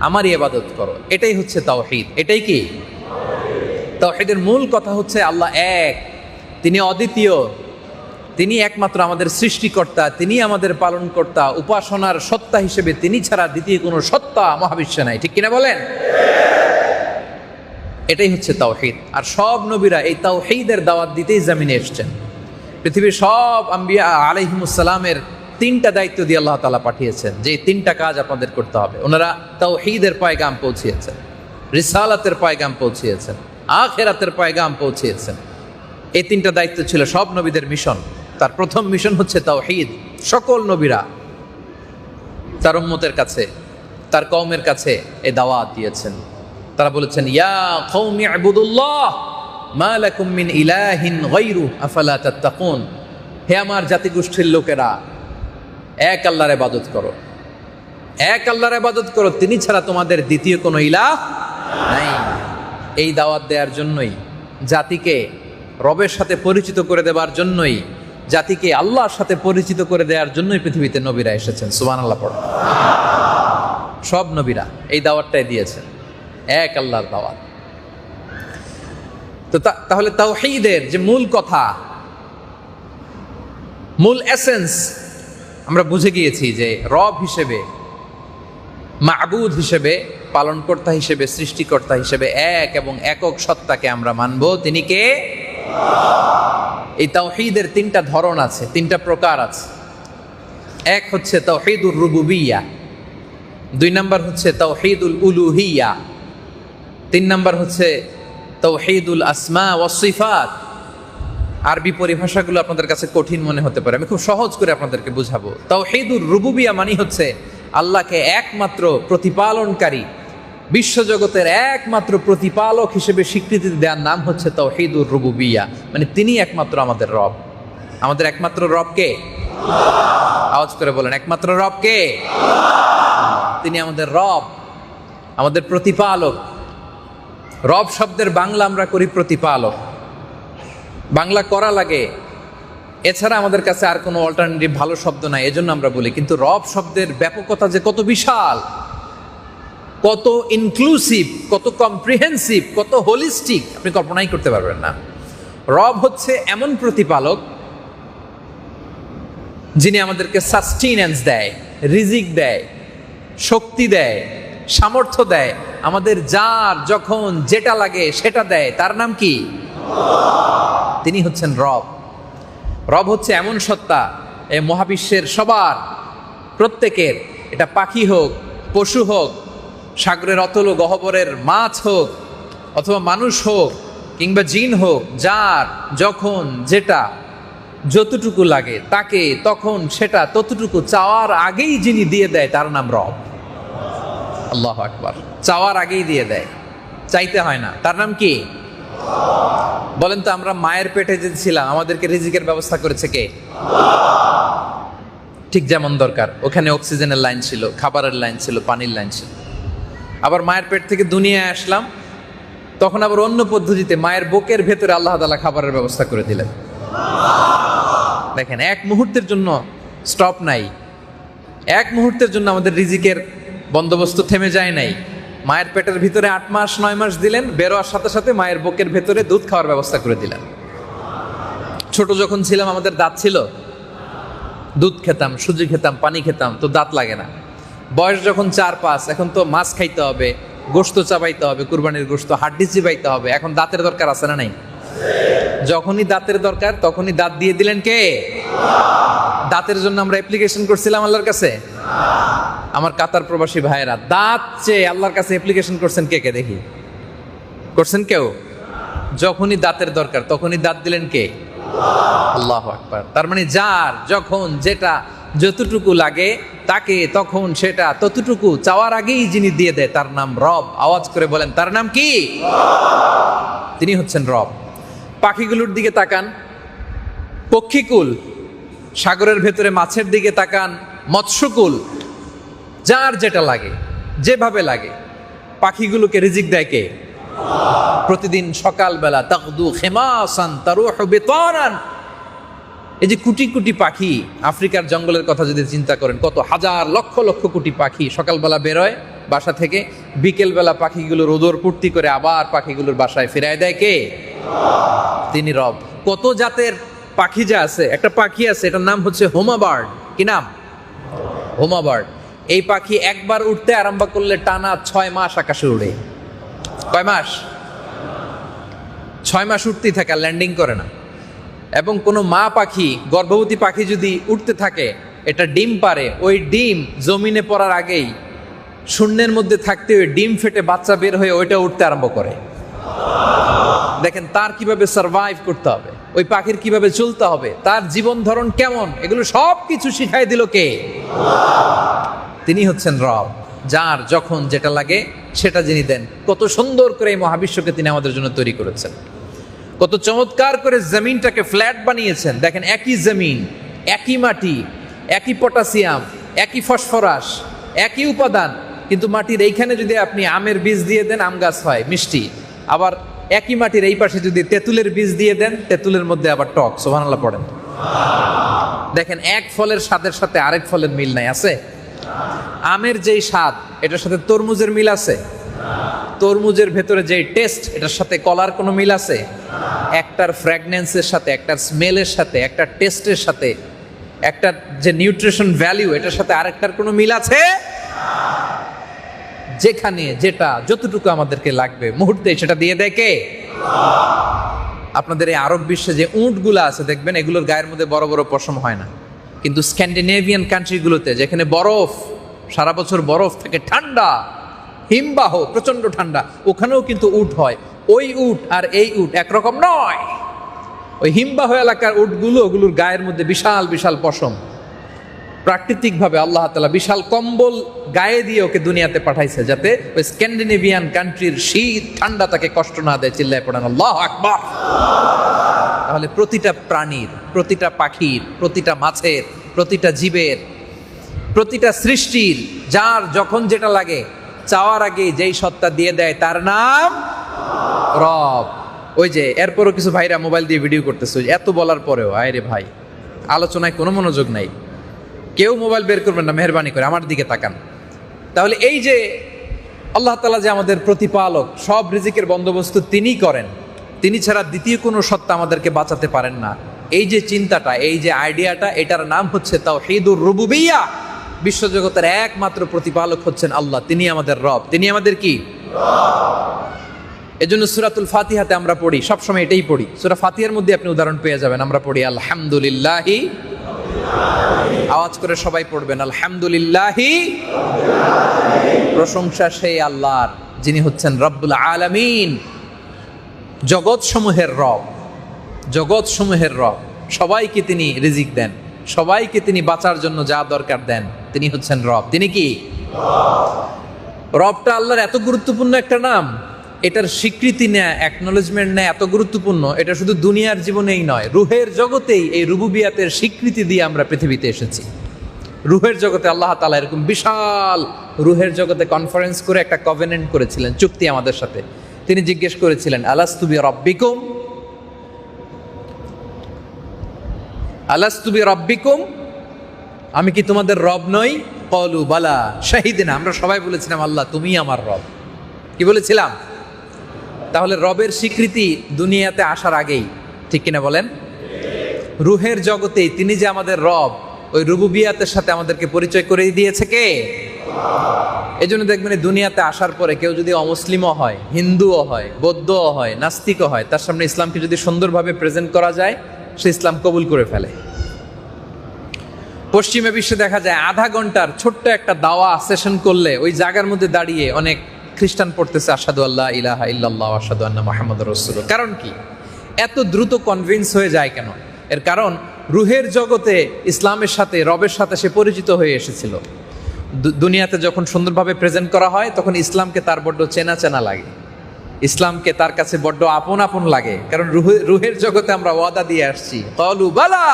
Speaker 1: আমারই ইবাদত করো। এটাই হচ্ছে তাওহীদ। এটাই কি তাওহীদের মূল কথা? হচ্ছে আল্লাহ এক, তিনি অদ্বিতীয়, তিনি একমাত্র আমাদের সৃষ্টিকর্তা, তিনি আমাদের পালনকর্তা, উপাসনার সত্তা হিসেবে তিনি ছাড়া দ্বিতীয় কোনো সত্তা মহাবিশ্বে নাই, ঠিক কিনা বলেন? এটাই হচ্ছে তাওহীদ। আর সব নবীরা এই তাওহীদের দাওয়াত দিতেই জমিনে এসেছেন। পৃথিবীর সব আম্বিয়া আলাইহিমুস সালামের তিনটা দায়িত্ব দিয়ে আল্লাহ তাআলা পাঠিয়েছেন, যে তিনটা কাজ আপনাদের করতে হবে। ওনারা তাওহীদের পয়গাম পৌঁছিয়েছেন, রিসালাতের পয়গাম পৌঁছিয়েছেন, আখিরাতের পয়গাম পৌঁছিয়েছেন। এই তিনটা দায়িত্ব ছিল সব নবীদের মিশন। তার প্রথম মিশন হচ্ছে তাওহীদ। সকল নবীরা তার উম্মতের কাছে, তার কওমের কাছে এই দাওয়াত দিয়েছেন। তারা বলেছেন, ইয়া কওমি ইবুদুল্লাহ মা লাকুম মিন ইলাহিন গায়রু আফালা তাত্তাকুন, হে আমার জাতিগোষ্ঠীর লোকেরা, এক আল্লাহর ইবাদত করো, এক আল্লাহর ইবাদত করো, তিনি ছাড়া তোমাদের দ্বিতীয় কোনো ইলাহ নাই। এই দাওয়াত দেওয়ার জন্যই, জাতিকে রবের সাথে পরিচিত করে দেওয়ার জন্যই, জাতিকে আল্লাহর সাথে পরিচিত করে দেওয়ার জন্যই পৃথিবীতে নবীরা এসেছেন। সুবহানাল্লাহ পড়ো। সব নবীরা এই দাওয়াতটাই দিয়েছেন, এক আল্লাহর দাওয়াত। তো তাহলে তাওহীদের যে মূল কথা, মূল এসেন্স আমরা বুঝে গিয়েছি যে রব হিসেবে, মাবুদ হিসেবে, পালনকর্তা হিসেবে, সৃষ্টিকর্তা হিসেবে এক এবং একক সত্তাকে আমরা মানব। তিনি কে? এই তাওহীদের তিনটা ধরন আছে, তিনটা প্রকার আছে। এক হচ্ছে তাওহীদুর রুবুবিয়্যাহ, দুই নাম্বার হচ্ছে তাওহীদুল উলুহিয়্যাহ, তিন নাম্বার হচ্ছে তাওহীদুল আসমা ওয়াস সিফাত। আরবি পরিভাষাগুলো আপনাদের কাছে কঠিন মনে হতে পারে, আমি খুব সহজ করে আপনাদেরকে বুঝাবো। তাওহীদুর রুবুবিয়্যাহ মানে হচ্ছে আল্লাহকে একমাত্র প্রতিপালনকারী, বিশ্বজগতের একমাত্র প্রতিপালক হিসেবে স্বীকৃতি দেওয়ার নাম হচ্ছে তাওহীদুর রুবুবিয়্যাহ। মানে তিনি একমাত্র আমাদের রব। আমাদের একমাত্র রব কে? আওয়াজ করে বলেন, একমাত্র রব কে? তিনি আমাদের রব, আমাদের প্রতিপালক। রব শব্দের বাংলা আমরা করি প্রতিপালক, বাংলা করা লাগে, এছাড়া আমাদের কাছে আর কোনো অল্টারনেটিভ ভালো শব্দ নাই, এজন্য আমরা বলি। কিন্তু রব শব্দের ব্যাপকতা যে কত বিশাল, কত ইনক্লুসিভ, কত কম্প্রিহেন্সিভ, কত হোলিস্টিক, আপনি কল্পনাই করতে পারবেন না। রব হচ্ছে এমন প্রতিপালক যিনি আমাদেরকে সাস্টেইনেন্স দেয়, রিজিক দেয়, শক্তি দেয়, সামর্থ্য দেয়, আমাদের যার যখন যেটা লাগে সেটা দেয়। তার নাম কি? তিনি হচ্ছেন রব। রব হচ্ছে এমন সত্তা, এই মহাবিশ্বের সবার, প্রত্যেকের, এটা পাখি হোক, পশু হোক, সাগরের অতল গহ্বরের মাছ হোক, অথবা মানুষ হোক, কিংবা জিন হোক, যার যখন যেটা যতটুকু লাগে তাকে তখন সেটা ততটুকু চাওয়ার আগেই যিনি দিয়ে দেয়, তার নাম রব। আল্লাহু আকবার। চাওয়ার আগেই দিয়ে দেয়, চাইতে হয় না। তার নাম কি? বলেন তো, আমরা মায়ের পেটে যে ছিলাম আমাদেরকে রিজিকের ব্যবস্থা করেছে কে? ঠিক যেমন দরকার ওখানে অক্সিজেনের লাইন ছিল, খাবারের লাইন ছিল, পানির লাইন ছিল। আবার মায়ের পেট থেকে দুনিয়ায় আসলাম, তখন আবার অন্য পদ্ধতিতে মায়ের বুকের ভেতরে আল্লাহ তাআলা খাবারের ব্যবস্থা করে দিলেন। দেখেন, এক মুহূর্তের জন্য স্টপ নাই। এক মুহূর্তের জন্য আমাদের রিজিকের বন্দোবস্ত থেমে যায় নাই। মায়ের পেটের ভিতরে 8 মাস 9 মাস দিলেন, বেরোয়ার সাথে সাথে মায়ের বুকের ভেতরে দুধ খাওয়ার ব্যবস্থা করে দিলেন। ছোট যখন ছিলাম আমাদের দাঁত ছিল, দুধ খেতাম, সুজি খেতাম, পানি খেতাম, তো দাঁত লাগে না। বয়স যখন 4-5, এখন তো মাছ খাইতে হবে, গোশত চাবাইতে হবে, কুরবানির গোশত, হাড্ডি চিবাইতে হবে, এখন দাঁতের দরকার আছে না নাই? যখনই দাঁতের দরকার তখনই দাঁত দিয়ে দিলেন কে? দাঁতের জন্য আমরা অ্যাপ্লিকেশন করছিলাম আল্লাহর কাছে? আমার কাতার প্রবাসী ভাইয়েরা দাঁত চেয়ে আল্লাহর কাছে অ্যাপ্লিকেশন করছেন কে কে দেখি? করছেন কেউ? যখনই দাঁতের দরকার তখনই দাঁত দিলেন কে? আল্লাহু আকবার। তার মানে যার যখন যেটা যতটুকু লাগে তাকে তখন সেটা ততটুকু চাওয়ার আগেই যিনি দিয়ে দেয় তার নাম রব। আওয়াজ করে বলেন, তার নাম কি? তিনি হচ্ছেন রব। পাখিগুলোর দিকে তাকান, পক্ষীকুল, সাগরের ভেতরে মাছের দিকে তাকান, মৎস্যকুল, যার যেটা লাগে যেভাবে লাগে পাখিগুলোকে রিজিক দেয় কে? প্রতিদিন সকালবেলা তাকদু খিমাসান তারুহু বিতারান। এই যে কোটি কোটি পাখি, আফ্রিকার জঙ্গলের কথা যদি চিন্তা করেন, কত হাজার লক্ষ লক্ষ কোটি পাখি সকালবেলা বেরোয় বাসা থেকে, বিকেলবেলা পাখিগুলোর ওদর পূর্তি করে আবার পাখিগুলোর বাসায় ফিরায় দেয় কে? তিনি রব। কত জাতের পাখি যা আছে, একটা পাখি আছে এটার নাম হচ্ছে হোমা বার্ড। কি নাম? হোমা বার্ড। এই পাখি একবার উঠতে আরম্ভ করলে টানা 6 মাস আকাশে উড়ে। কয় মাস? 6 মাস উঠতেই থাকে, ল্যান্ডিং করে না। এবং কোনো মা পাখি, গর্ভবতী পাখি যদি উঠতে থাকে, এটা ডিম পারে, ওই ডিম জমিনে পড়ার আগেই শূন্যের মধ্যে থাকতে ওই ডিম ফেটে বাচ্চা বের হয়ে ওইটা উঠতে আরম্ভ করে। দেখেন তার কিভাবে সারভাইভ করতে হবে, ওই পাখির কিভাবে চলতে হবে, তার জীবন ধরন কেমন, এগুলো সব কিছু শিখাই দিল কে? তিনি হচ্ছেন রব। যার যখন যেটা লাগে সেটা যিনি দেন। কত সুন্দর করে এই মহাবিশ্বকে তিনি আমাদের জন্য তৈরি করেছেন, কত চমৎকার করে জমিনটাকে ফ্ল্যাট বানিয়েছেন। দেখেন একই জমিন, একই মাটি, একই পটাশিয়াম, একই ফসফরাস, একই উপাদান, কিন্তু মাটির এইখানে যদি আপনি আমের বীজ দিয়ে দেন আম গাছ হয় মিষ্টি, আবার একই মাটির এই পাশে যদি তেঁতুলের বীজ দিয়ে দেন তেঁতুলের মধ্যে আবার টক। সুবহানাল্লাহ পড়েন। দেখেন এক ফলের স্বাদের সাথে আরেক ফলের মিল নাই, আছে? আমের যেই স্বাদ এটার সাথে তরমুজের মিল আছে? তরমুজের ভেতরে যেই টেস্ট এটার সাথে কলার কোনো মিল আছে? একটার ফ্র্যাগনেন্সের সাথে, একটার স্মেলের সাথে, একটার টেস্টের সাথে, একটার যে নিউট্রিশন ভ্যালু এটার সাথে আরেকটার কোনো মিল আছে? যেখানে যেটা যতটুকু আমাদেরকে লাগবে মুহূর্তে সেটা দিয়ে দেয় কে? আপনাদের এই আরব বিশ্বে যে উটগুলো আছে দেখবেন এগুলোর গায়ের মধ্যে বড় বড় পশম হয় না, কিন্তু স্ক্যান্ডিনেভিয়ান কান্ট্রিগুলোতে যেখানে বরফ, সারা বছর বরফ থাকে, ঠান্ডা, হিমবাহ, প্রচন্ড ঠান্ডা, ওখানেও কিন্তু উট হয়। ওই উট আর এই উট একরকম নয়। ওই হিমবাহ এলাকার উটগুলো, ওগুলোর গায়ের মধ্যে বিশাল বিশাল পশম। প্রাকৃতিকভাবে আল্লাহ তাআলা বিশাল কম্বল গায়ে দিয়ে ওকে দুনিয়াতে পাঠাইছে যাতে ওই স্ক্যান্ডিনেভিয়ান কান্ট্রির শীত ঠান্ডা তাকে কষ্ট না দেয়। চিল্লায় পড়েন আল্লাহু আকবার। তাহলে প্রতিটা প্রাণীর, প্রতিটা পাখির, প্রতিটা মাছের, প্রতিটা জীবের, প্রতিটা সৃষ্টির যার যখন যেটা লাগে চাওয়ার আগে যেই সত্তা দিয়ে দেয় তার নাম রব। ওই যে এরপরও কিছু ভাইরা মোবাইল দিয়ে ভিডিও করতেছে, এত বলার পরেও আরে ভাই আলোচনায় কোনো মনোযোগ নাই, কেউ মোবাইল বের করবেন না মেহেরবানি করে, আমার দিকে তাকান। তাহলে এই যে আল্লাহ তাআলা যে আমাদের প্রতিপালক, সব রিজিকের বন্দোবস্ত তিনিই করেন, তিনি ছাড়া দ্বিতীয় কোনো সত্তা আমাদেরকে বাঁচাতে পারেন না। এই যে চিন্তাটা, এই যে আইডিয়াটা, এটার নাম হচ্ছে তাওহীদুর রুবুবিয়্যাহ। বিশ্বজগতের একমাত্র প্রতিপালক হচ্ছেন আল্লাহ, তিনি আমাদের রব, তিনি আমাদের কি? এজন্য সূরাতুল ফাতিহাতে আমরা পড়ি, সবসময় এটাই পড়ি। সূরা ফাতিহার মধ্যে আপনি উদাহরণ পেয়ে যাবেন। আমরা পড়ি আলহামদুলিল্লাহি, আওয়াজ করে সবাই পড়বেন আলহামদুলিল্লাহি, প্রশংসা সেই আল্লাহর যিনি হচ্ছেন রব্বুল আলামিন, জগৎ সমূহের রব, জগৎ সমূহের রব। সবাইকে তিনি রিজিক দেন, সবাইকে তিনি বাঁচার জন্য যা দরকার দেন, তিনি হচ্ছেন রব। তিনি কি? রবটা আল্লাহর এত গুরুত্বপূর্ণ একটা নাম, এটার স্বীকৃতি নেয়া, অ্যাকনোলেজমেন্ট নেয়া এত গুরুত্বপূর্ণ। এটা শুধু দুনিয়ার জীবনেই নয়, রুহের জগতেই এই রুবুবিয়াতের স্বীকৃতি দিয়ে আমরা পৃথিবীতে এসেছি। রুহের জগতে আল্লাহ তাআলা এরকম বিশাল রুহের জগতে কনফারেন্স করে একটা কভেনেন্ট করেছিলেন, চুক্তি আমাদের সাথে। তিনি জিজ্ঞেস করেছিলেন আলাস্তু বিরাব্বিকুম, আলাস্তু বিরাব্বিকুম, আমি কি তোমাদের রব নই? ক্বালু বালা শাহিদিনা, আমরা সবাই বলেছিলাম আল্লাহ তুমি আমার রব। কি বলেছিলাম? তাহলে রবের স্বীকৃতি দুনিয়াতে আসার আগেই, ঠিক কিনা বলেন? রুহের জগতেই তিনি যে আমাদের রব, ওই রুবুবিয়াতের সাথে আমাদেরকে পরিচয় করে দিয়েছে কে? এই জন্য দেখবেন দুনিয়াতে আসার পরে কেউ যদি অমুসলিমও হয়, হিন্দুও হয়, বৌদ্ধও হয়, নাস্তিকও হয়, তার সামনে ইসলামকে যদি সুন্দরভাবে প্রেজেন্ট করা যায়, সে ইসলাম কবুল করে ফেলে। পশ্চিমা বিশ্বে দেখা যায় আধা ঘন্টার ছোট্ট একটা দাওয়া সেশন করলে ওই জায়গার মধ্যে দাঁড়িয়ে অনেক খ্রিস্টান পড়তেছে আশহাদু আল্লা ইলাহা ইল্লাল্লাহ ওয়া আশহাদু আন্না মুহাম্মাদুর রাসূলুল্লাহ। কারণ কি এত দ্রুত কনভিন্স হয়ে যায় কেন? এর কারণ রুহের জগতে ইসলামের সাথে, রবের সাথে সে পরিচিত হয়ে এসেছিল। দুনিয়াতে যখন সুন্দরভাবে প্রেজেন্ট করা হয় তখন ইসলামকে তার বড্ড চেনা চেনা লাগে, ইসলামকে তার কাছে বড্ড আপন আপন লাগে। কারণ রুহের জগতে আমরা ওয়াদা দিয়ে আসছি, ক্বালু বালা,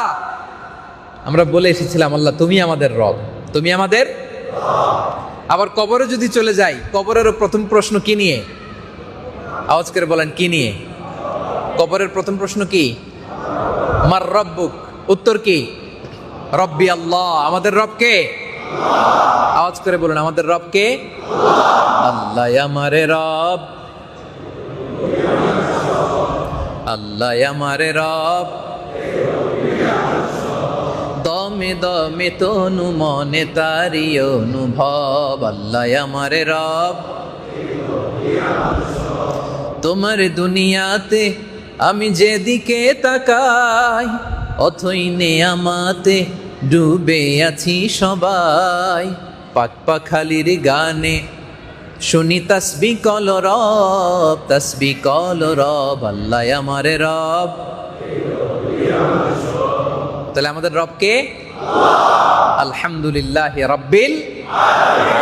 Speaker 1: আমরা বলে এসেছিলাম আল্লাহ তুমি আমাদের রব, তুমি আমাদের। আবার কবরে যদি চলে যাই, কবরেরও প্রথম প্রশ্ন কি নিয়ে? আওয়াজ করে বলেন কি নিয়ে? কবরের প্রথম প্রশ্ন কি? মার রব্বুক, উত্তর কি? রব্বি আল্লাহ, আমাদের রব কে? আওয়াজ করে বলুন আমাদের রব কে? আল্লাহ আমারে রব, আল্লাহ আমারে রব, দমে দমে তনু মনে তারি অনুভব, আল্লাহ আমারে রব। তোমার দুনিয়াতে আমি যেদিকে তাকাই, অথই নেয়ামাতে ডুবে আছি সবাই। পাক পাখালির গানে শুনি তাসবিহ কল রব, তাসবিহ কল রব, আল্লাহ আমারে রব। তাহলে আমাদের রব কে? আলহামদুলিল্লাহ রাব্বিল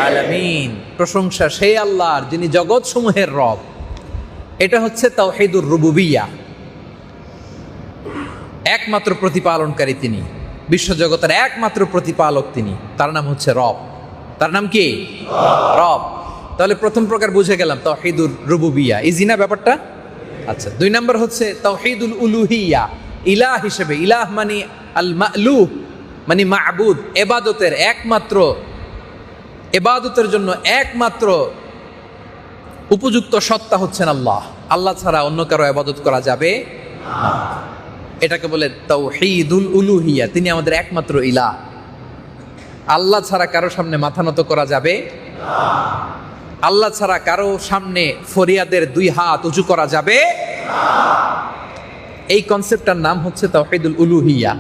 Speaker 1: আলামিন, প্রশংসা সেই আল্লাহর যিনি জগৎ সমূহের রব। এটা হচ্ছে তাওহীদুর রুবুবিয়্যাহ। একমাত্র প্রতিপালনকারী তিনি, বিশ্বজগতের একমাত্র প্রতিপালক তিনি, তার নাম হচ্ছে রব। তার নাম কি? রব। তাহলে প্রথম প্রকার বুঝে গেলাম তাওহীদুর রুবুবিয়্যাহ। ইজি না ব্যাপারটা? আচ্ছা, দুই নম্বর হচ্ছে তাওহীদুল উলুহিয়্যাহ। ইলাহ হিসেবে, ইলাহ মানে আল মা'লুহ মানে মা'বুদ, ইবাদতের একমাত্র, ইবাদতের জন্য একমাত্র উপযুক্ত সত্তা হচ্ছেন আল্লাহ। আল্লাহ ছাড়া অন্য কারো ইবাদত করা যাবে না। এটাকে বলে তাওহীদুল উলুহিয়্যাহ। তিনি আমাদের একমাত্র ইলাহ। আল্লাহ ছাড়া কারো সামনে মাথা নত করা যাবে না। আল্লাহ ছাড়া কারো সামনে ফরিয়াদের দুই হাত উঁচু করা যাবে না। এই কনসেপ্টটার নাম হচ্ছে তাওহীদুল উলুহিয়্যাহ।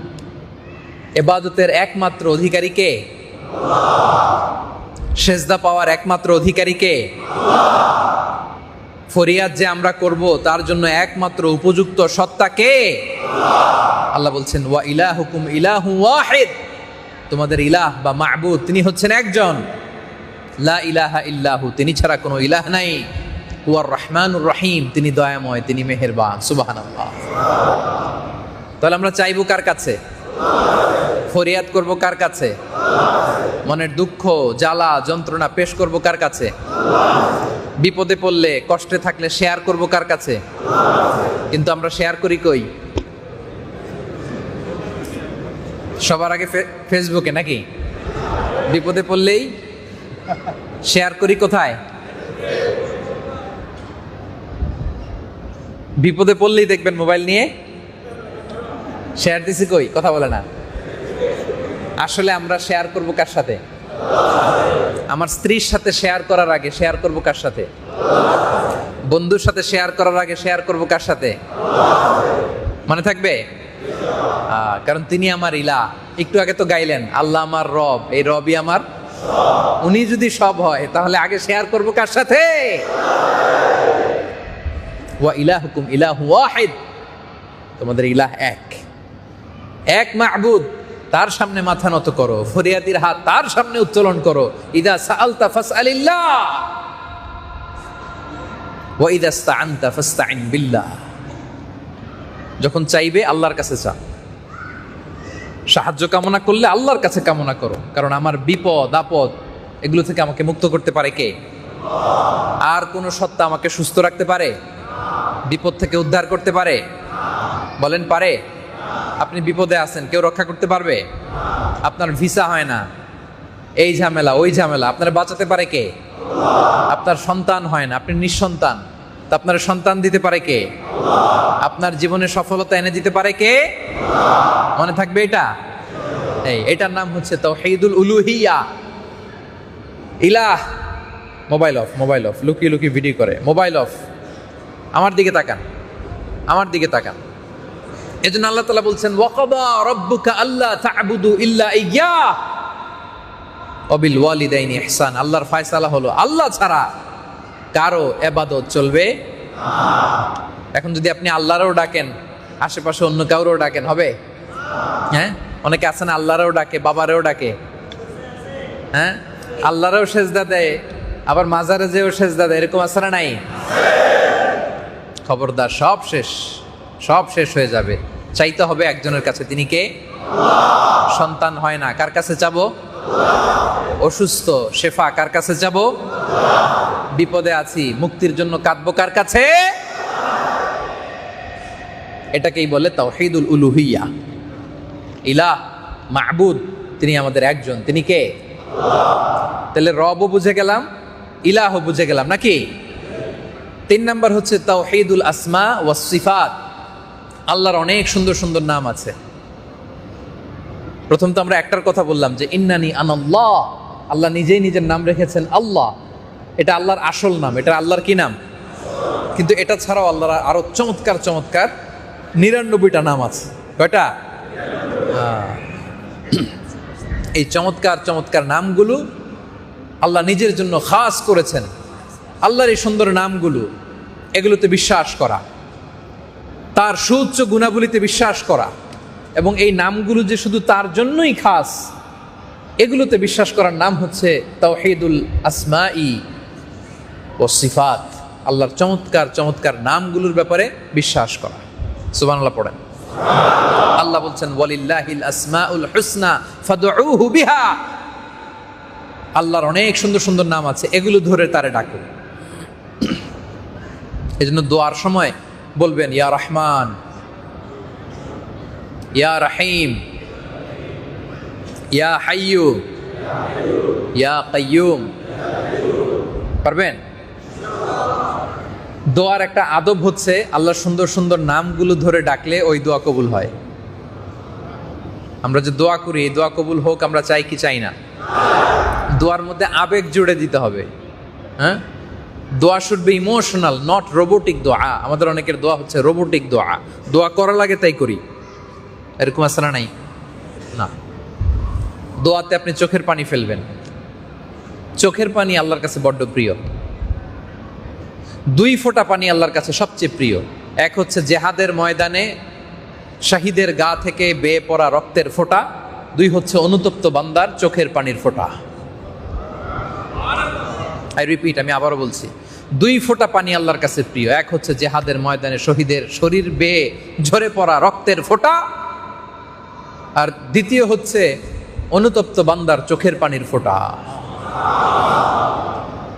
Speaker 1: ইবাদতের একমাত্র অধিকারী কে? সেজদা পাওয়ার একমাত্র অধিকারী কে? ফরিয়াদ যে আমরা করব তার জন্য একমাত্র উপযুক্ত সত্তা কে? আল্লাহ বলছেন ওয়া ইলাহুকুম ইলাহু ওয়াহিদ, তোমাদের ইলাহ বা মা'বুদ তিনি হচ্ছেন একজন। লা ইলাহা ইল্লাহু, তিনি ছাড়া কোনো ইলাহ নাই। হুয়ার রহমানুর রহিম, তিনি দয়াময়, তিনি মেহেরবান। সুবহানাল্লাহ। তাহলে আমরা চাইবো কার কাছে? ফরিয়াদ করব কার কাছে? মনের দুঃখ জ্বালা যন্ত্রণা পেশ করব কার কাছে? বিপদে পড়লে, কষ্টে থাকলে শেয়ার করব কার কাছে? কিন্তু আমরা শেয়ার করি কই? সবার আগে ফেসবুকে নাকি? বিপদে পড়লেই শেয়ার করি কোথায়? বিপদে পড়লেই দেখবেন মোবাইল নিয়ে শেয়ার দিছি কই? কথা বলে না। আসলে আমরা শেয়ার করব কার সাথে? আমার স্ত্রীর সাথে শেয়ার করার আগে শেয়ার করব কার সাথে? বন্ধুর সাথে শেয়ার করার আগে শেয়ার করব কার সাথে? মনে থাকবে? কারণ তিনি আমার ইলাহ। একটু আগে তো গাইলেন আল্লাহ আমার রব, এই রবই আমার। উনি যদি সব হয় তাহলে আগে শেয়ার করব কার সাথে? ওয়া ইলাহুকুম ইলাহু ওয়াহিদ, তোমাদের ইলাহ এক, এক মা'বুদ, তার সামনে মাথা নত করো, ফরিয়াদির হাত তার সামনে উত্তোলন করো। ইদা সাআলতা ফাসআলিল্লাহ ওয়া ইদা ইসতাআনতা ফাসতাইন বিল্লাহ। যখন চাইবে আল্লাহর কাছে চাও, সাহায্য কামনা করলে আল্লাহর কাছে কামনা করো। কারণ আমার বিপদ আপদ এগুলো থেকে আমাকে মুক্ত করতে পারে কে? আর কোন সত্তা আমাকে সুস্থ রাখতে পারে? বিপদ থেকে উদ্ধার করতে পারে? বলেন পারে? আপনি বিপদে আছেন, কেউ রক্ষা করতে পারবে? আপনার ভিসা হয় না, এই ঝামেলা ওই ঝামেলা, আপনার বাঁচাতে পারে কে? আপনার সন্তান হয় না, আপনি নিঃসন্তান, তা আপনার সন্তান দিতে পারে কে? আপনার জীবনে সফলতা এনে দিতে পারে কে? মনে থাকবে এটা। এটার নাম হচ্ছে তাওহীদুল উলুহিয়া। ইলাহ, মোবাইল অফ, মোবাইল অফ, লুকিয়ে লুকিয়ে ভিডিও করে, মোবাইল অফ। আমার দিকে তাকান, আমার দিকে তাকান। এজন্য আল্লাহ তাআলা বলছেন ওয়াকাদা রাব্বুকা আল্লা তা'বুদু ইল্লা ইয়্যাহ ওয়া বিল ওয়ালিদাইনি ইহসান। আল্লাহর ফয়সালা হলো আল্লাহ ছাড়া কারো ইবাদত চলবে না। এখন যদি আপনি আল্লাহরও ডাকেন, আশেপাশে অন্য কাউরেও ডাকেন, হবে? হ্যাঁ, অনেকে আছেন আল্লাহরও ডাকে, বাবারেও ডাকে, হ্যাঁ, আল্লাহরও সেজদা দেয়, আবার মাজারে যেও সেজদা দেয়, এরকম আছে না নাই? খবরদার, সব শেষ, সব শেষ হয়ে যাবে। চাইতে হবে একজনের কাছে, তিনি কে? সন্তান হয় না, কার কাছে চাবো? অসুস্থ, শেফা কার কাছে চাবো? বিপদে আছি, মুক্তির জন্য কাঁদবো কার কাছে? এটাকেই বলে তাওহীদুল উলুহিয়া। ইলাহ, মা'বুদ, তিনি আমাদের একজন, তিনি কে? তাহলে রবও বুঝে গেলাম, ইলাহও বুঝে গেলাম নাকি? 3 নাম্বার হচ্ছে তাওহীদুল আসমা ওয়াস সিফাত। আল্লাহর অনেক সুন্দর সুন্দর নাম আছে। প্রথম তো আমরা একটার কথা বললাম যে ইন্নানি আনাল্লাহ, আল্লাহ নিজেই নিজের নাম রেখেছেন আল্লাহ। এটা আল্লাহর আসল নাম, এটা আল্লাহর কি নাম? কিন্তু এটা ছাড়াও আল্লাহর আরো চমৎকার চমৎকার 99টা নাম আছে। কয়টা? এই চমৎকার চমৎকার নামগুলো আল্লাহ নিজের জন্য খাস করেছেন। আল্লাহর এই সুন্দর নামগুলো, এগুলোতে বিশ্বাস করা, তার সুউচ্চ গুণাবলীতে বিশ্বাস করা, এবং এই নামগুলো যে শুধু তার জন্যই খাস, এগুলোতে বিশ্বাস করার নাম হচ্ছে তাওহীদুল আসমাই ওয়াস সিফাত। আল্লাহর চমৎকার চমৎকার নামগুলোর ব্যাপারে বিশ্বাস করা। সুবহানাল্লাহ পড়েন। আল্লাহ বলছেন ওয়ালিল্লাহিল আসমাউল হুসনা ফাদউহু বিহা। আল্লাহর অনেক সুন্দর সুন্দর নাম আছে, এগুলো ধরে তারে ডাকো। এজন্য দোয়ার সময় বলবেন ইয়া রহমান, ইয়া রহিম, ইয়া হাইয়ু, ইয়া কাইয়ুম। পারবেন? দোয়ার একটা আদব হচ্ছে আল্লাহর সুন্দর সুন্দর নামগুলো ধরে ডাকলে ওই দোয়া কবুল হয়। আমরা যে দোয়া করি, এই দোয়া কবুল হোক আমরা চাই কি চাই না? দোয়ার মধ্যে আবেগ জুড়ে দিতে হবে। হ্যাঁ, দোয়া should be emotional, not robotic দোয়া। আমাদের অনেকের দোয়া হচ্ছে রোবোটিক দোয়া, দোয়া করা লাগে তাই করি, এরকম আছে না? নাই না। দোয়াতে আপনি চোখের পানি ফেলবেন। চোখের পানি আল্লাহর কাছে বড্ড প্রিয়। 2 ফোঁটা পানি আল্লাহর কাছে সবচেয়ে প্রিয়। এক হচ্ছে জেহাদের ময়দানে শাহিদের গা থেকে বেয়ে পড়া রক্তের ফোঁটা, 2 হচ্ছে অনুতপ্ত বান্দার চোখের পানির ফোঁটা। আই রিপিট, আমি আবারও বলছি, 2 ফোঁটা পানি আল্লাহর কাছে প্রিয়। এক হচ্ছে জেহাদের ময়দানে শহীদের শরীর বেয়ে ঝরে পড়া রক্তের ফোঁটা, আর দ্বিতীয় হচ্ছে অনুতপ্ত বান্দার চোখের পানির ফোঁটা।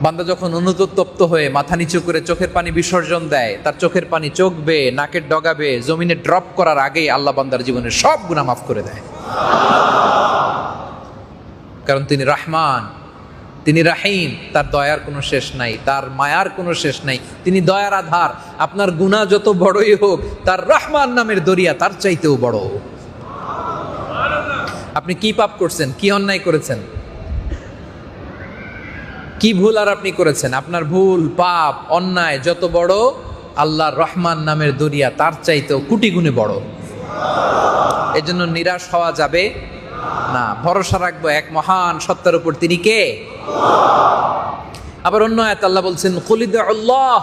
Speaker 1: বান্দা যখন অনুতপ্ত হয়ে মাথা নিচু করে চোখের পানি বিসর্জন দেয়, তার চোখের পানি চোখ বেয়ে নাকের ডগা বেয়ে জমিনে ড্রপ করার আগেই আল্লাহ বান্দার জীবনের সব গুনাহ মাফ করে দেয়। কারণ তিনি রহমান, তিনি রাহিম, তার দয়ার কোনো শেষ নাই, তার মায়ার কোনো শেষ নাই, তিনি দয়ার আধার। আপনার গুনাহ যত বড়ই হোক, তার রহমান নামের দরিয়া তার চাইতেও বড়। আপনি কি পাপ করছেন, কি অন্যায় করেছেন, কি ভুল আর আপনি করেছেন? আপনার ভুল, পাপ, অন্যায় যত বড়, আল্লাহর রহমান নামের দরিয়া তার চাইতেও কোটি গুণে বড়। এজন্য নিরাশ হওয়া যাবে না, ভরসা রাখবো এক মহান সত্তার উপর, তিনি কে? আবার অন্য আয়াতে আল্লাহ বলছেন কুলিদুল্লাহ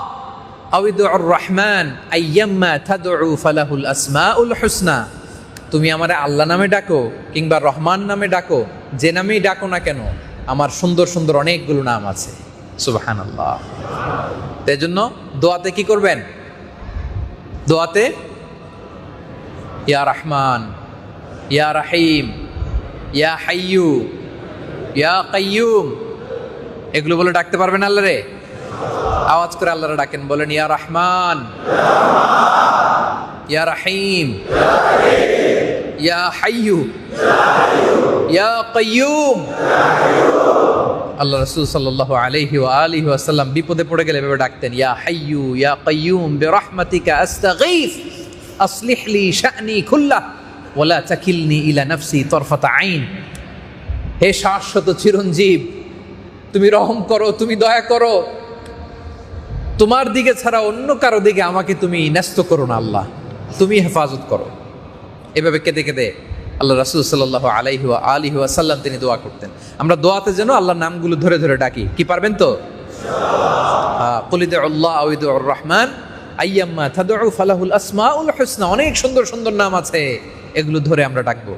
Speaker 1: আও ইদউর রহমান আইয়াম্মা তাদউ ফালাহুল আসমাউল হুসনা। তুমি আমারে আল্লাহ নামে ডাকো কিংবা রহমান নামে ডাকো, যে নামেই ডাকো না কেন, আমার সুন্দর সুন্দর অনেকগুলো নাম আছে। সুবহানাল্লাহ। তাই জন্য দোয়াতে কি করবেন? দোয়াতে ইয়া রহমান, ইয়া রাহিম, ইয়া হাইয়ু, ইয়া কাইয়ুম, এগুলো বলে ডাকতে পারবেন আল্লাহরে? আওয়াজ করে আল্লাহরে ডাকেন, বলেন ইয়া রহমান, ইয়া রাহিম, ইয়া হাইয়ু, ইয়া কাইয়ুম। আল্লাহ রাসূল সাল্লাল্লাহু আলাইহি ওয়া আলিহি ওয়াসাল্লাম বিপদে পড়ে গেলে এভাবে ডাকতেন, ইয়া হাইয়ু ইয়া কাইয়ুম বিরহমাতিকা আস্তাগীথ আসলিহ লি শা'নি কুল্লাহ ওয়া লা তাকিলনি ইলা নাফসি তারফাতা আইন। হে শাশ্বত চিরঞ্জীব, তুমি রহম করো, তুমি দয়া করো, তোমার দিকে ছাড়া অন্য কারো দিকে আমাকে তুমি ন্যস্ত করো না আল্লাহ, তুমি হেফাজত করো। এভাবে কেঁদে কেঁদে আল্লাহ রাসূল সাল্লাল্লাহু আলাইহি ওয়া আলিহি ওয়াসাল্লাম তিনি দোয়া করতেন। আমরা দোয়াতে যেন আল্লাহর নামগুলো ধরে ধরে ডাকি। কি পারবেন তো? কুল ইদউল্লাহ আও ইদউর রহমান আইয়াম্মা তাদউ ফালাহুল আসমাউল হুসনা। অনেক সুন্দর সুন্দর নাম আছে, এগুলো ধরে আমরা ডাকবো।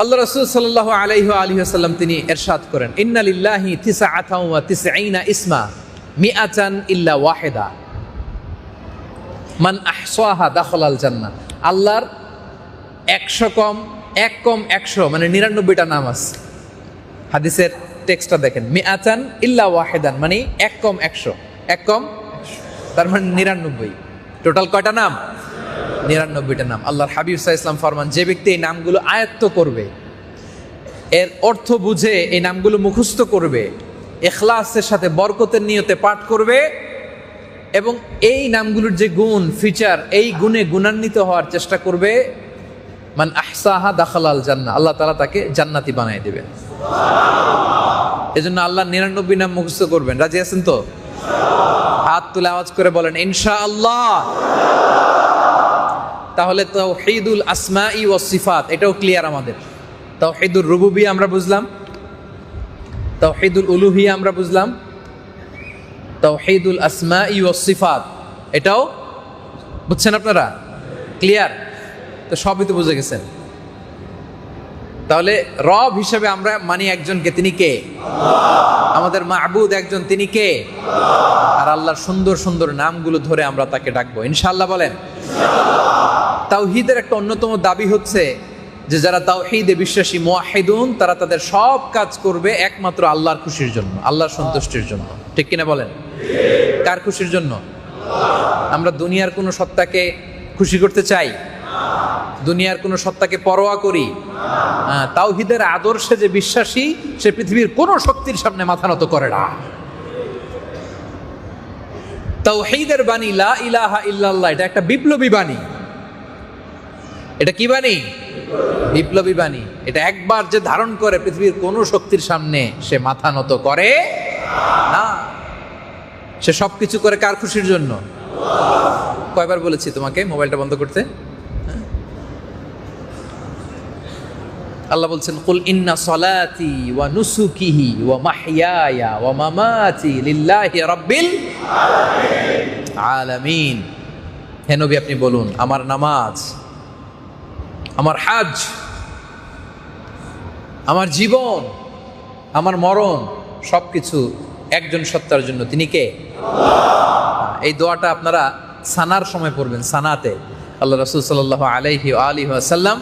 Speaker 1: আল্লাহ রাসূল সাল্লাল্লাহু আলাইহি ওয়া আলিহি ওয়াসাল্লাম তিনি ইরশাদ করেন, ইন্না লিল্লাহি তিসআতাও ওয়া তিসঈনা ইসমা মিআতান ইল্লা ওয়াহিদা মান আহসাহা দাখালাল জান্নাহ। আল্লাহর 100 কম 100 মানে 99টা নাম আছে। হাদিসের টেক্সটটা দেখেন, মিআতান ইল্লা ওয়াহিদান মানে 1 কম 100, 1 কম 100 তার মানে 99। টোটাল কয়টা নাম? 99টা নাম। আল্লাহর হাবিব সাল্লাল্লাহু আলাইহি ওয়াসাল্লাম ফরমান, যে ব্যক্তি এই নামগুলো আয়ত্ত করবে, এর অর্থ বুঝে এই নামগুলো মুখস্থ করবে, ইখলাসের সাথে বরকতের নিয়তে পাঠ করবে এবং এই নামগুলোর যে গুণ ফিচার, এই গুণে গুণান্বিত হওয়ার চেষ্টা করবে, মান আহসাহা দাখালাল জান্নাহ, আল্লাহ তাআলা তাকে জান্নাতি বানায় দিবেন। এজন্য আল্লাহর 99 নাম মুখস্থ করবেন। রাজি আছেন তো? হাত তুলে আওয়াজ করে বলেন ইনশাআল্লাহ। তাহলে তাওহীদুল আসমাই ওয়াস সিফাত এটাও ক্লিয়ার আমাদের। তাওহীদুর রুবুবিয়্যাহ আমরা বুঝলাম, তাওহীদুল উলুহিয়্যাহ আমরা বুঝলাম, তাওহীদুল আসমাই ওয়াস সিফাত এটাও বুঝছেন আপনারা? ক্লিয়ার তো? সবই তো বুঝে গেছেন। তাহলে রব হিসেবে আমরা মানি একজনকে, তিনি কে? আমাদের মাবুদ একজন, তিনি কে? আর আল্লাহর সুন্দর সুন্দর নামগুলো ধরে আমরা তাকে ডাকবো ইনশাআল্লাহ। বলেন তাওহীদের একটা অন্যতম দাবি হচ্ছে যে যারা তাওহীদে বিশ্বাসী মুওয়াহিদুন, তারা তাদের সব কাজ করবে একমাত্র আল্লাহর খুশির জন্য, আল্লাহর সন্তুষ্টির জন্য। ঠিক কিনা বলেন? কার খুশির জন্য? আমরা দুনিয়ার কোনো সত্তাকে খুশি করতে চাই? দুনিয়ার কোনো সত্তাকে পরোয়া করি? তাওহীদের আদর্শে যে বিশ্বাসী, সে পৃথিবীর কোনো শক্তির সামনে মাথা নত করে না। তাওহীদের বাণী লা ইলাহা ইল্লাল্লাহ, এটা একটা বিপ্লবী বাণী। এটা কি বাণী? বিপ্লবী বাণী। এটা একবার যে ধারণ করে, পৃথিবীর কোনো শক্তির সামনে সে মাথা নত করে না। সে সবকিছু করে কার খুশির জন্য? কয়বার বলেছি তোমাকে মোবাইলটা বন্ধ করতে? আল্লাহ বলছেন, কুল ইন্না সলাতি ওয়া নুসুকিহি ওয়া মাহইয়ায়া ওয়া মামাতি লিল্লাহি রাব্বিল আলামিন। হে নবী, আপনি বলুন, আমার নামাজ, আমার হজ, আমার জীবন, আমার মরণ সবকিছু একজন সত্তার জন্য। তিনি কে? এই দোয়াটা আপনারা সানার সময় পড়বেন। সানাতে আল্লাহ রাসূল সাল্লাল্লাহু আলাইহি ওয়া আলিহি ওয়াসাল্লাম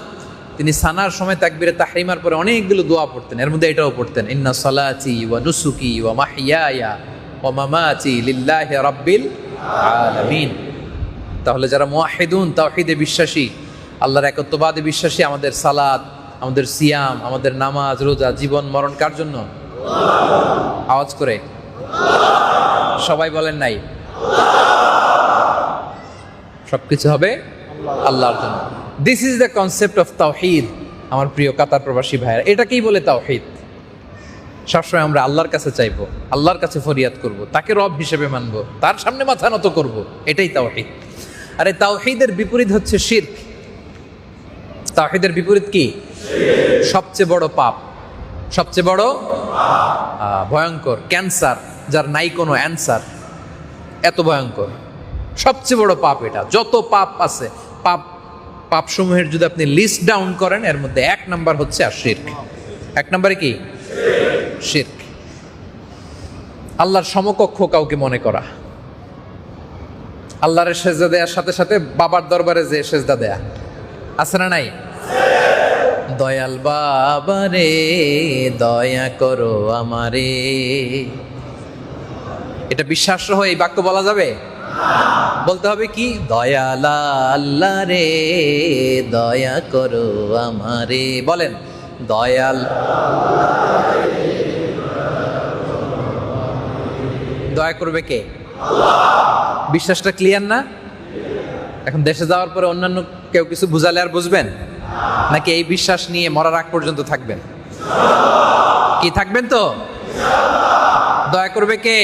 Speaker 1: তিনি সানার সময় তাকবীরে তাহরিমার পরে অনেকগুলো দোয়া পড়তেন। এর মধ্যে এটাও পড়তেন, ইন্না সলাতি ওয়া নুসুকি ওয়া মাহইয়ায়া ওয়া মামাতি লিল্লাহি রাব্বিল আলামিন। তাহলে যারা মুওয়াহিদুন, তাওহীদে বিশ্বাসী, আল্লাহর একত্ববাদে বিশ্বাসী, আমাদের সালাত, আমাদের সিয়াম, আমাদের নামাজ, রোজা, জীবন মরণ কার জন্য? আওয়াজ করে সবাই বলেন নাই? সবকিছু হবে আল্লাহর জন্য। This is the concept of তাওহীদ। আমার প্রিয় কাতার প্রবাসী ভাইয়েরা, এটাকেই বলে তাওহীদ। সবসময় আমরা আল্লাহর কাছে চাইবো, আল্লাহর কাছে ফরিয়াদ করব, তাকে রব হিসেবে মানবো, তার সামনে মাথা নত করব, এটাই তাওহীদ। আর এই তাওহীদের বিপরীত হচ্ছে শিরক। তাওহীদের বিপরীত কি? সবচেয়ে বড় পাপ, সবচেয়ে বড় ভয়ঙ্কর ক্যান্সার, যার নাই কোনো অ্যান্সার, এত ভয়ঙ্কর সবচেয়ে বড় পাপ এটা। যত পাপ আছে, পাপ সমূহের যদি আপনি লিস্ট ডাউন করেন, এর মধ্যে 1 নাম্বার হচ্ছে আর শিরক। 1 নম্বরে কি? শিরক। আল্লাহর সমকক্ষ কাউকে মনে করা, আল্লাহর সেজদা দেওয়ার সাথে সাথে বাবার দরবারে যে সেজদা দেয়া আছে না নাই? দয়াল বাবা রে দয়া করো আমারে, এটা বিশ্বাস সহ এই বাক্য বলা যাবে? বলতে হবে কি, দয়ালা আল্লাহ রে দয়া করো আমারে। বলেন, দয়াল। দয়া করবে কে? বিশ্বাসটা ক্লিয়ার না? এখন দেশে যাওয়ার পরে অন্যান্য কেউ কিছু বুঝালে আর বুঝবেন নাকি এই বিশ্বাস নিয়ে মরার আগ পর্যন্ত থাকবেন? কি থাকবেন তো? দয়া করবে কে?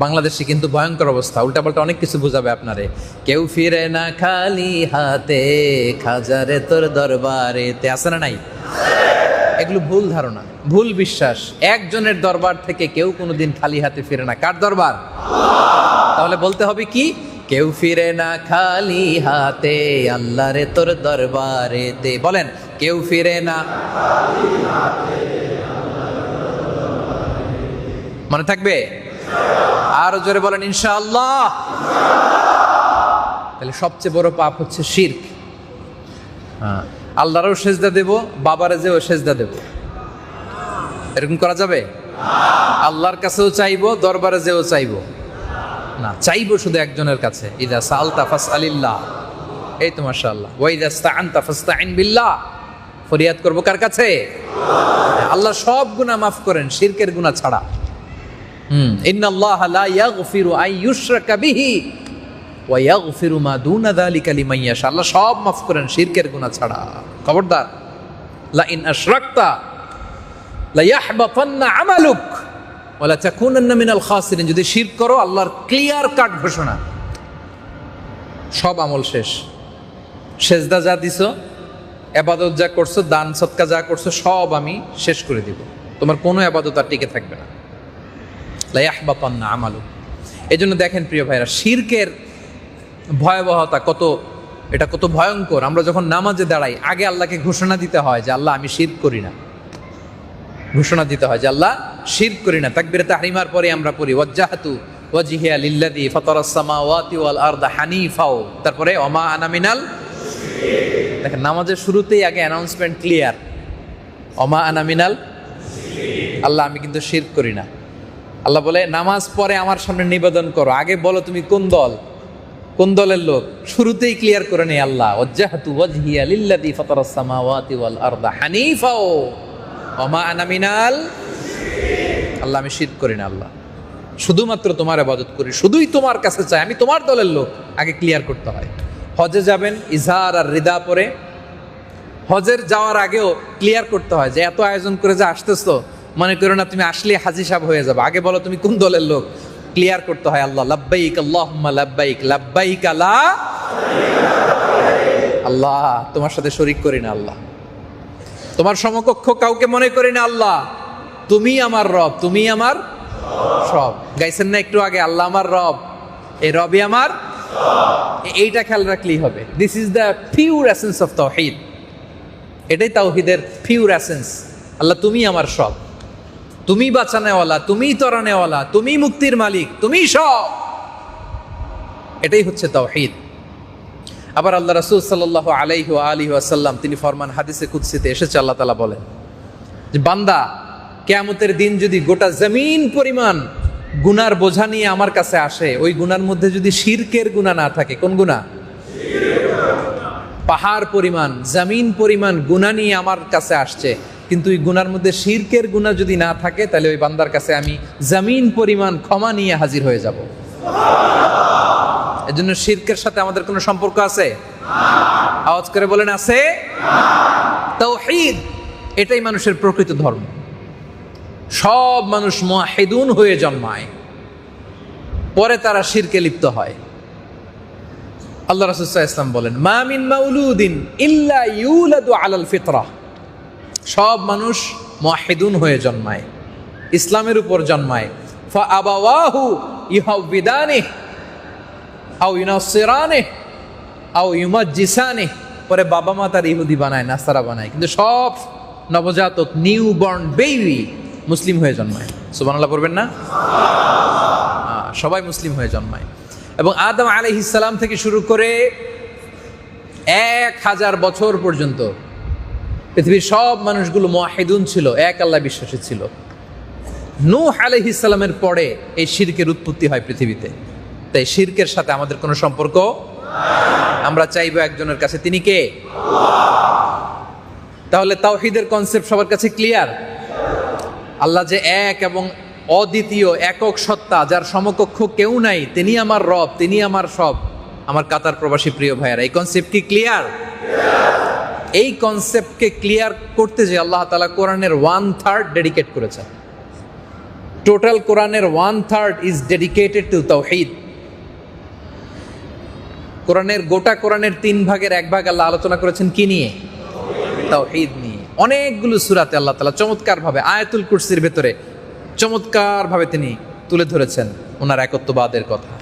Speaker 1: বাংলাদেশে কিন্তু ভয়ঙ্কর অবস্থা, উল্টাপাল্টা অনেক কিছু বুঝাবে আপনারে। কেউ ফিরে না খালি হাতে, খাজারে তোর দরবারে তে, আছে না নাই? এগুলো ভুল ধারণা, ভুল বিশ্বাস। একজনের দরবার থেকে কেউ কোনোদিন খালি হাতে ফিরে না। কার দরবার? তাহলে বলতে হবে কি, কেউ ফিরে না খালি হাতে, আল্লাহরে তোর দরবারে তে। বলেন, কেউ ফিরে না। মনে থাকবে? আরো জোরে বলেন ইনশাআল্লাহ। তাহলে সবচেয়ে বড় পাপ হচ্ছে শিরক। আল্লাহরও সেজদা দেব, বাবারে যেও সেজদা দেব, এরকম করা যাবে? আল্লাহর কাছেও চাইবো, দরবারে যেও চাইবো না, চাইবো শুধু একজনের কাছে। ইদা সালতা ফাসআলিল্লাহ, এই তো মাশাআল্লাহ। ওয়া ইদা ইসতাআনতা ফাসতাইন বিল্লাহ, ফরিয়াদ করবো কার কাছে? আল্লাহ সব গুনাহ মাফ করেন, শিরকের গুনাহ ছাড়া। ইন্নাল্লাহা লা ইয়াগফিরু আন ইউশরাকা বিহি ওয়া ইয়াগফিরু মা দুনা যালিকা লিমান ইয়াশা। আল্লাহ সব মাফ করেন, শিরকের গুনাহ ছাড়া। খবরদার, লা ইন আশরাকতা লা ইয়াহবাতান্না আমালুক ওয়া লা তাকুনান্না মিনাল খাসিরিন। যদি শিরক করো, আল্লাহর ক্লিয়ার কাট ঘোষণা, সব আমল শেষ। সেজদা যা দিছো, ইবাদত যা করছো, দান সদকা যা করছো, সব আমি শেষ করে দিব। তোমার কোনো ইবাদত আর টিকে থাকবে না। লা ইয়াহবাতান্না আমালুক। এজন্য দেখেন প্রিয় ভাইরা, শিরকের ভয়াবহতা কত, এটা কত ভয়ঙ্কর। আমরা যখন নামাজে দাঁড়াই, আগে আল্লাহকে ঘোষণা দিতে হয় যে আল্লাহ আমি শিরক করি না। ঘোষণা দিতে হয় যে আল্লাহ শিরক করি না। তাকবীরে তাহরিমার পরে আমরা পড়ি ওয়াজ্জাহাতু ওয়াজহিয়া লিল্লাযী ফাতারাস সামাওয়াতি ওয়াল আরদা হানিফা, তারপরে ওমা আনা মিনাল। দেখেন নামাজের শুরুতেই আগে অ্যানাউন্সমেন্ট ক্লিয়ার, ওমা আনা মিনাল, আল্লাহ আমি কিন্তু শিরক করি না। আল্লাহ বলে নামাজ পরে আমার সামনে নিবেদন করো, আগে বলো তুমি কোন দল, কোন দলের লোক। শুরুতেই ক্লিয়ার করে নেই আল্লাহ, ওয়াজ্জাহাতু ওয়াজহিয়া লিল্লাযী ফাতারাস সামাওয়াতি ওয়াল আরদা হানিফা ওয়া মা আনা মিনাল। আল্লাহ আমি শিরক করি না, আল্লাহ শুধুমাত্র তোমার ইবাদত করি, শুধুই তোমার কাছে চাই, আমি তোমার দলের লোক। আগে ক্লিয়ার করতে হয়। হজে যাবেন, ইজহার আর রিদা পরে হজের যাওয়ার আগেও ক্লিয়ার করতে হয় যে এত আয়োজন করে যে আসতেছো, মনে করো না তুমি আসলে হাজী সাহেব হয়ে যাবে। আগে বলো তুমি কোন দলের লোক, ক্লিয়ার করতে হয়। আল্লাহ লাব্বাইক আল্লাহুম্মা লাব্বাইক লাব্বাইক লা, আল্লাহ তোমার সাথে শরীক করি না, আল্লাহ তোমার সমকক্ষ কাউকে মনে করি না, আল্লাহ তুমি আমার রব, তুমি আমার সব। গাইছেন না একটু আগে, আল্লাহ আমার রব, এই রবই আমার। এইটা খেয়াল রাখলেই হবে। This is the pure essence of তাওহীদ। এটাই তাওহীদের পিওর এসেন্স। আল্লাহ তুমি আমার সব, তুমি বাঁচানেওয়ালা, তুমি তরানেওয়ালা, তুমি মুক্তির মালিক, তুমি সব। এটাই হচ্ছে তাওহীদ। আবার আল্লাহ রাসূল সাল্লাল্লাহু আলাইহি ওয়া আলিহি ওয়াসাল্লাম তিনি ফরমান, হাদিসে কুদসিতে এসেছে, আল্লাহ তাআলা বলেন যে বান্দা কিয়ামতের দিন যদি গোটা জমিন পরিমাণ গুনার বোঝা নিয়ে আমার কাছে আসে, ওই গুনার মধ্যে যদি শিরকের গুনাহ না থাকে, কোন গুনাহ? পাহাড় পরিমাণ, জমিন পরিমাণ গুনাহ নিয়ে আমার কাছে আসছে, কিন্তু ওই গুনার মধ্যে শিরকের গুনাহ যদি না থাকে, তাহলে ওই বান্দার কাছে আমি জমিন পরিমাণ ক্ষমা নিয়ে হাজির হয়ে যাব। এজন্য শিরকের সাথে আমাদের কোনো সম্পর্ক আছে? আওয়াজ করে বলেন আছে। তাওহীদ এটাই মানুষের প্রকৃত ধর্ম। সব মানুষ মুওয়াহিদুন হয়ে জন্মায়, পরে তারা শিরকে লিপ্ত হয়। আল্লাহ রাসূল সাল্লাল্লাহু আলাইহি ওয়াসাল্লাম বলেন, মা মিন মাউলুদিন ইল্লা ইউলাদু আলাল ফিতরাহ। সব মানুষ মুওয়াহিদুন হয়ে জন্মায়, ইসলামের উপর জন্মায়। ফা আবাওয়াহু ইউহাউবিদানিহি আও ইউনাসসিরানিহি আও ইউমাজ্জিসানিহি। পরে বাবা মা তার ইহুদি বানায়, নাসারা বানায়, কিন্তু সব নবজাতক নিউ বর্ন বেবি মুসলিম হয়ে জন্মায়। সুবহানাল্লাহ পড়বেন না? সবাই মুসলিম হয়ে জন্মায়। এবং আদম আলাইহিস সালাম থেকে শুরু করে 1000 বছর পর্যন্ত পৃথিবীর সব মানুষগুলো মুওয়াহিদুন ছিল, এক আল্লাহ বিশ্বাসী ছিল। নূহ আলাইহিস সালামের পরে এই শিরকের উৎপত্তি হয় পৃথিবীতে। তাই শিরকের সাথে আমাদের কোনো সম্পর্ক, আমরা চাইবো একজনের কাছে, তিনি কে? তাহলে তাওহীদের কনসেপ্ট সবার কাছে ক্লিয়ার। আল্লাহ যে এক এবং অদ্বিতীয় একক সত্তা, যার সমকক্ষ কেউ নাই, তিনি আমার রব, তিনি আমার সব। আমার কাতার প্রবাসী প্রিয় ভাইয়েরা, এই কনসেপ্ট কি ক্লিয়ার? এই কনসেপ্টকে ক্লিয়ার করতে যে আল্লাহ তাআলা কোরআনের 1/3 ডেডিকেট করেছেন। টোটাল কোরআনের 1/3 ইজ ডেডিকেটেড টু তাওহীদ। কোরআনের গোটা কোরআনের 3 ভাগের 1 ভাগ আল্লাহ আলোচনা করেছেন কি নিয়ে? তাওহীদ নিয়ে। অনেকগুলো সূরাতে আল্লাহ তাআলা চমৎকার ভাবে, আয়াতুল কুরসির ভেতরে চমৎকার ভাবে তিনি তুলে ধরেছেন ওনার একত্ববাদের কথা।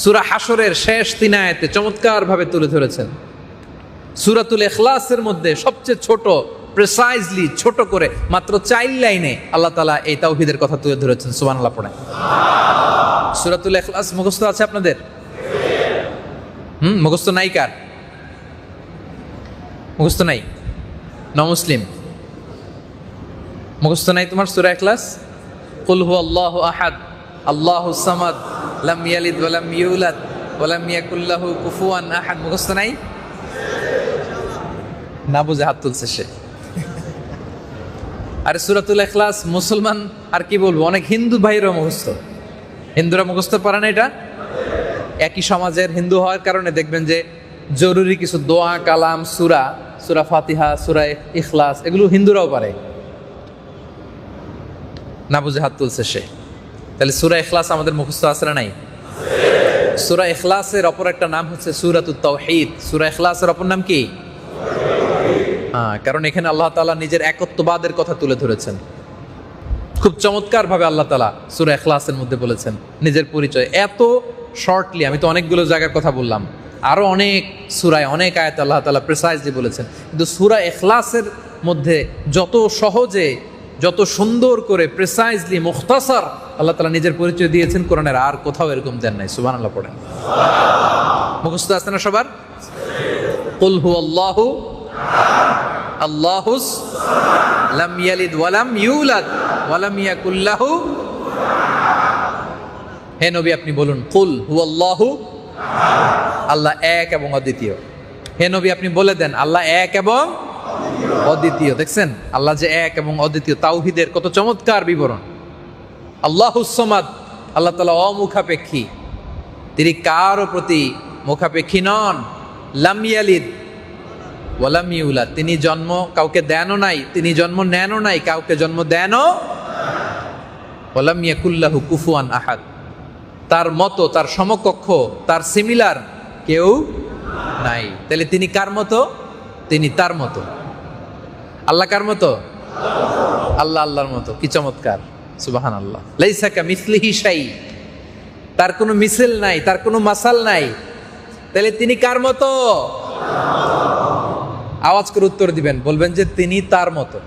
Speaker 1: সূরা হাশরের শেষ 3 আয়াতে চমৎকার ভাবে তুলে ধরেছেন। সূরাতুল ইখলাসের মধ্যে সবচেয়ে ছোট, প্রিসাইজলি ছোট করে মাত্র 4 লাইনে আল্লাহ তাআলা এই তাওহীদের কথা তুলে ধরেছেন। সুবহানাল্লাহ পড়েন। সূরাতুল ইখলাস মুখস্থ আছে আপনাদের? মুখস্থ নাই কার? মুখস্থ নাই? মুসলিম মুখস্থ নাই তোমার সূরা ইখলাস? কুল হুয়াল্লাহু আহাদ আল্লাহুস সামাদ লাম ইয়ালিদ ওয়া লাম ইউলাদ ওয়া লাম ইয়াকুল লাহু কুফুয়ান আহাদ মুখস্থ নাই? না বুঝে হাত তুলছে সে। আরে সূরাতুল ইখলাস মুসলমান আর কি বলবো, অনেক হিন্দু ভাইয়েরও মুখস্থ। হিন্দুরা মুখস্থ পারে না এটা? একই সমাজের হিন্দু হওয়ার কারণে দেখবেন যে জরুরি কিছু দোয়া কালাম, সূরা, সূরা ফাতিহা, সূরা ইখলাস, এগুলো হিন্দুরাও পারে। না বুঝে হাত তুলছে সে। তাহলে সূরা ইখলাস আমাদের মুখস্থ আছে না নাই? সূরা ইখলাসের অপর একটা নাম হচ্ছে সূরাতুত তাওহীদ। সূরা ইখলাসের অপর নাম কি? কারণ এখানে আল্লাহ তাআলা নিজের একত্ববাদের কথা তুলে ধরেছেন। খুব চমৎকার ভাবে আল্লাহ তাআলা সূরা ইখলাসের মধ্যে বলেছেন নিজের পরিচয়। এত শর্টলি, আমি তো অনেকগুলো জায়গার কথা বললাম, আরো অনেক সূরায় অনেক আয়াত আল্লাহ তাআলা প্রিসাইজলি বলেছেন, কিন্তু সূরা ইখলাসের মধ্যে যত সহজে, যত সুন্দর করে, প্রিসাইজলি, মুখতাসার আল্লাহ তাআলা নিজের পরিচয় দিয়েছেন, কোরআনের আর কোথাও এরকম দেন নাই। সুবহানাল্লাহ পড়েন। মুখস্থ আছে না সবার? কুল হুয়াল্লাহু আল্লাহুস লাম ইয়ালিদ ওয়া লাম ইউলাদ ওয়া লাম ইয়াকুল লাহু। হে নবী আপনি বলুন, কুল হুয়াল্লাহু, আল্লাহ এক এবং অদ্বিতীয়। হে নবী আপনি বলে দেন আল্লাহ এক এবং অদ্বিতীয়। দেখছেন আল্লাহ যে এক এবং অদ্বিতীয়, তাওহীদের কত চমৎকার বিবরণ। আল্লাহুস সামাদ, আল্লাহ তাআলা অমুখাপেক্ষী, তিনি কারো প্রতি মুখাপেক্ষী নন। লাম ইয়ালিদ ওয়া লাম ইউলাদ, তিনি জন্ম কাউকে দেনও নাই, তিনি জন্ম নেনও নাই, কাউকে জন্ম দেনও। ওয়া লাম ইয়াকুল লাহু কুফুয়ান আহাদ, তার মতো, তার সমকক্ষ, তার সিমিলার কেউ নাই। তাহলে তিনি কার মতো? তিনি তার মতো। আল্লাহ কার মতো? আল্লাহ আল্লাহর মতো। কি চমৎকার! সুবহানাল্লাহ। লাইসা কামিসলিহি শাই, তার কোনো মিসল নাই, তার কোনো মাসাল নাই। তাহলে তিনি কার মতো? আওয়াজ করে উত্তর দিবেন, বলবেন যে তিনি তার মতো।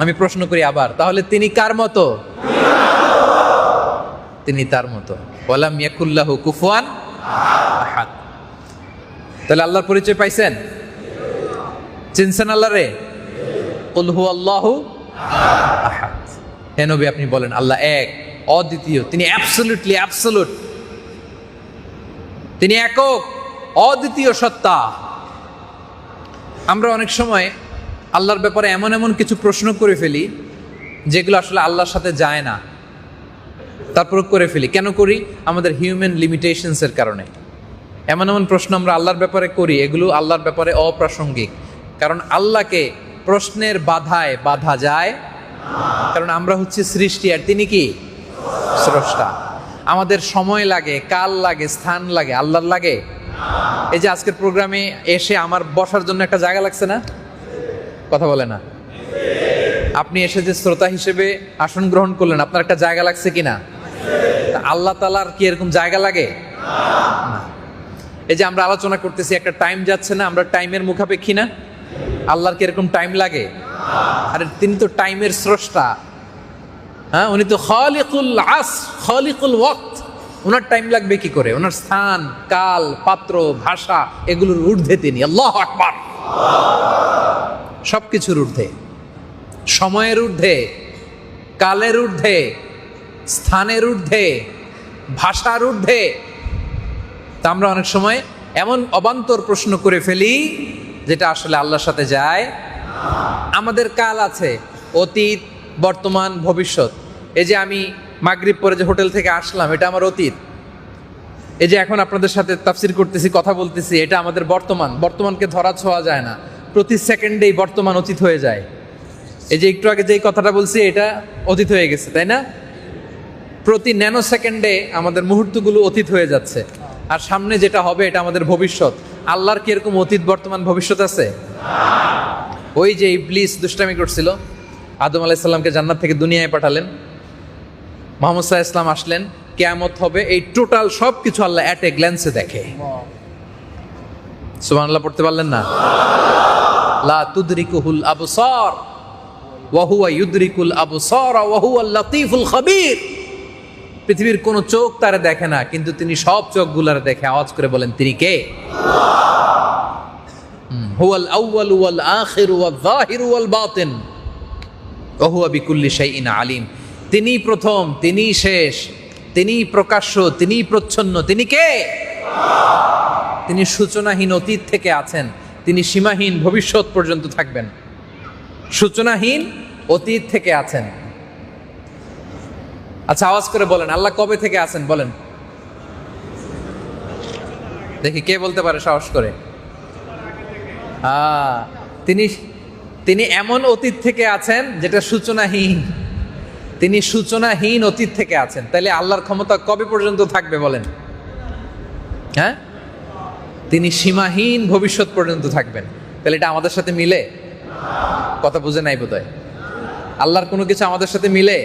Speaker 1: আমি প্রশ্ন করি আবার, তাহলে তিনি কার মতো? তিনি তার মতো। ওয়ালাম ইয়াকুল লাহু কুফুয়ান আহাদ। তাহলে আল্লাহর পরিচয় পাইছেন? চিনছেন আল্লাহরে? কুল হুয়াল্লাহু আহাদ। হে নবী আপনি বলেন আল্লাহ এক, অদ্বিতীয়, তিনি অ্যাবসলিউটলি অ্যাবসলিউট, তিনি একক, অদ্বিতীয় সত্তা। আমরা অনেক সময় আল্লাহর ব্যাপারে এমন এমন কিছু প্রশ্ন করে ফেলি যেগুলো আসলে আল্লাহর সাথে যায় না, তারপর করে ফেলি। কেন করি? আমাদের হিউম্যান লিমিটেশনসের কারণে। এমন এমন প্রশ্ন আমরা আল্লাহর ব্যাপারে করি, এগুলো আল্লাহর ব্যাপারে অপ্রাসঙ্গিক। কারণ আল্লাহকে প্রশ্নের বাধায় বাধা যায়, কারণ আমরা হচ্ছে সৃষ্টি আর তিনি কি? স্রষ্টা। আমাদের সময় লাগে, কাল লাগে, স্থান লাগে, আল্লাহর লাগে? এই যে আজকের প্রোগ্রামে এসে আমার বসার জন্য একটা জায়গা লাগছে না? কথা বলে না? আপনি এসে যে শ্রোতা হিসেবে আসন গ্রহণ করলেন, আপনার একটা জায়গা লাগছে কিনা? আল্লাহ তাআলার কি এরকম জায়গা লাগে? না। এই যে আমরা আলোচনা করতেছি, একটা টাইম যাচ্ছে না, আমরা টাইমের মুখাপেক্ষী না? আল্লাহর কি এরকম টাইম লাগে? আরে তিনি তো টাইমের স্রষ্টা। হ্যাঁ, উনি তো খালিকুল আসর, খালিকুল ওয়াক্ত। ওনার টাইম লাগবে কি করে? ওনার স্থান, কাল, পাত্র, ভাষা এগুলোর ঊর্ধ্বে তিনি। আল্লাহু আকবার। সবকিছুর ঊর্ধ্বে, সময়ের ঊর্ধ্বে, কালের ঊর্ধ্বে, স্থানের ঊর্ধ্বে, ভাষার ঊর্ধ্বে। তা আমরা অনেক সময় এমন অবান্তর প্রশ্ন করে ফেলি যেটা আসলে আল্লাহর সাথে যায়। আমাদের কাল আছে, অতীত, বর্তমান, ভবিষ্যৎ। এই যে আমি মাগরিব পরে যে হোটেল থেকে আসলাম, এটা আমার অতীত। এই যে এখন আপনাদের সাথে তাফসির করতেছি, কথা বলতেছি, এটা আমাদের বর্তমান। বর্তমানকে ধরা ছোঁয়া যায় না, প্রতি সেকেন্ডেই বর্তমান অতীত হয়ে যায়। এই যে একটু আগে যেই কথাটা বলছি, এটা অতীত হয়ে গেছে, তাই না? প্রতি ন্যানো সেকেন্ডে আমাদের মুহূর্তগুলো অতীত হয়ে যাচ্ছে, আর সামনে যেটা হবে এটা আমাদের ভবিষ্যৎ। আল্লাহর কি এরকম অতীত, বর্তমান, ভবিষ্যৎ আছে? ওই যে ইবলিস দুষ্টামি করছিল, আদম আলাইহিস সালামকে জান্নাত থেকে দুনিয়ায় পাঠালেন, মুহাম্মদ সাল্লাল্লাহু আলাইহি ওয়াসাল্লাম আসলেন, কিয়ামত হবে, এই টোটাল সব কিছু আল্লাহ অ্যাট এ গ্ল্যান্সে দেখে। সুবহানাল্লাহ পড়তে পারলেন না? লা তুদরিকুহুল আবসার ওয়া হুয়া ইউদরিকুল আবসার ওয়া হুয়াল লাতীফুল খাবীর। পৃথিবীর কোন চোখ তারে দেখে না, কিন্তু তিনি সব চোখগুলারে দেখে। আওয়াজ করে বলেন, তিনি কে? হুয়াল আউয়াল ওয়াল আখির ওয়াল যাহির ওয়াল বাতিন ওয়া হুয়া বিকুল্লি শাইইন আলিম। তিনি প্রথম, তিনি শেষ, তিনি প্রকাশ্য, তিনি প্রচ্ছন্ন। তিনি কে? তিনি সূচনাহীন অতীত থেকে আছেন, তিনি সীমাহীন ভবিষ্যৎ পর্যন্ত থাকবেন। সূচনাহীন অতীত থেকে আছেন। আচ্ছা, আওয়াজ করে বলেন, আল্লাহ কবে থেকে আছেন? বলেন দেখি কে বলতে পারে সাহস করে। তিনি এমন অতীত থেকে আছেন যেটা সূচনাহীন। তিনি সূচনাহীন অতীত থেকে আছেন। তাহলে আল্লাহর ক্ষমতা কবে পর্যন্ত থাকবে বলেন? হ্যাঁ, তিনি সীমাহীন ভবিষ্যৎ পর্যন্ত থাকবেন। তাহলে এটা আমাদের সাথে মিলে? কথা বুঝে নাই বোধহয়। আল্লাহর কোনো কিছু আমাদের সাথে মিলে?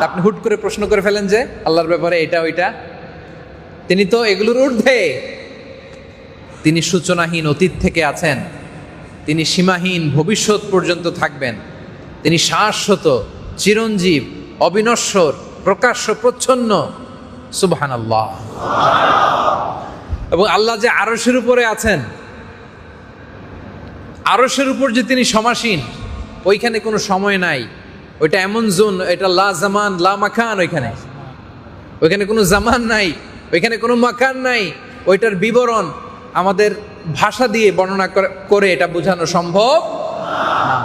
Speaker 1: আপনি হুট করে প্রশ্ন করে ফেলেন যে আল্লাহর ব্যাপারে এটা ওইটা। তিনি তো এগুলোর ঊর্ধ্বে। তিনি সূচনাহীন অতীত থেকে আছেন, তিনি সীমাহীন ভবিষ্যৎ পর্যন্ত থাকবেন। তিনি শাশ্বত, চিরঞ্জীব, অবিনশ্বর, প্রকাশ্য, প্রচ্ছন্ন। সুবহানাল্লাহ। এবং আল্লাহ যে আরশের উপরে আছেন, আরশের উপর যে তিনি সমাসীন, ওইখানে কোনো সময় নাই। ওইটা এমন জোন, এটা লা জামান লা মাকান। ওইখানে কোনো জামান নাই, ওইখানে কোনো মাকান নাই। ওইটার বিবরণ আমাদের ভাষা দিয়ে বর্ণনা করে এটা বোঝানো সম্ভব না।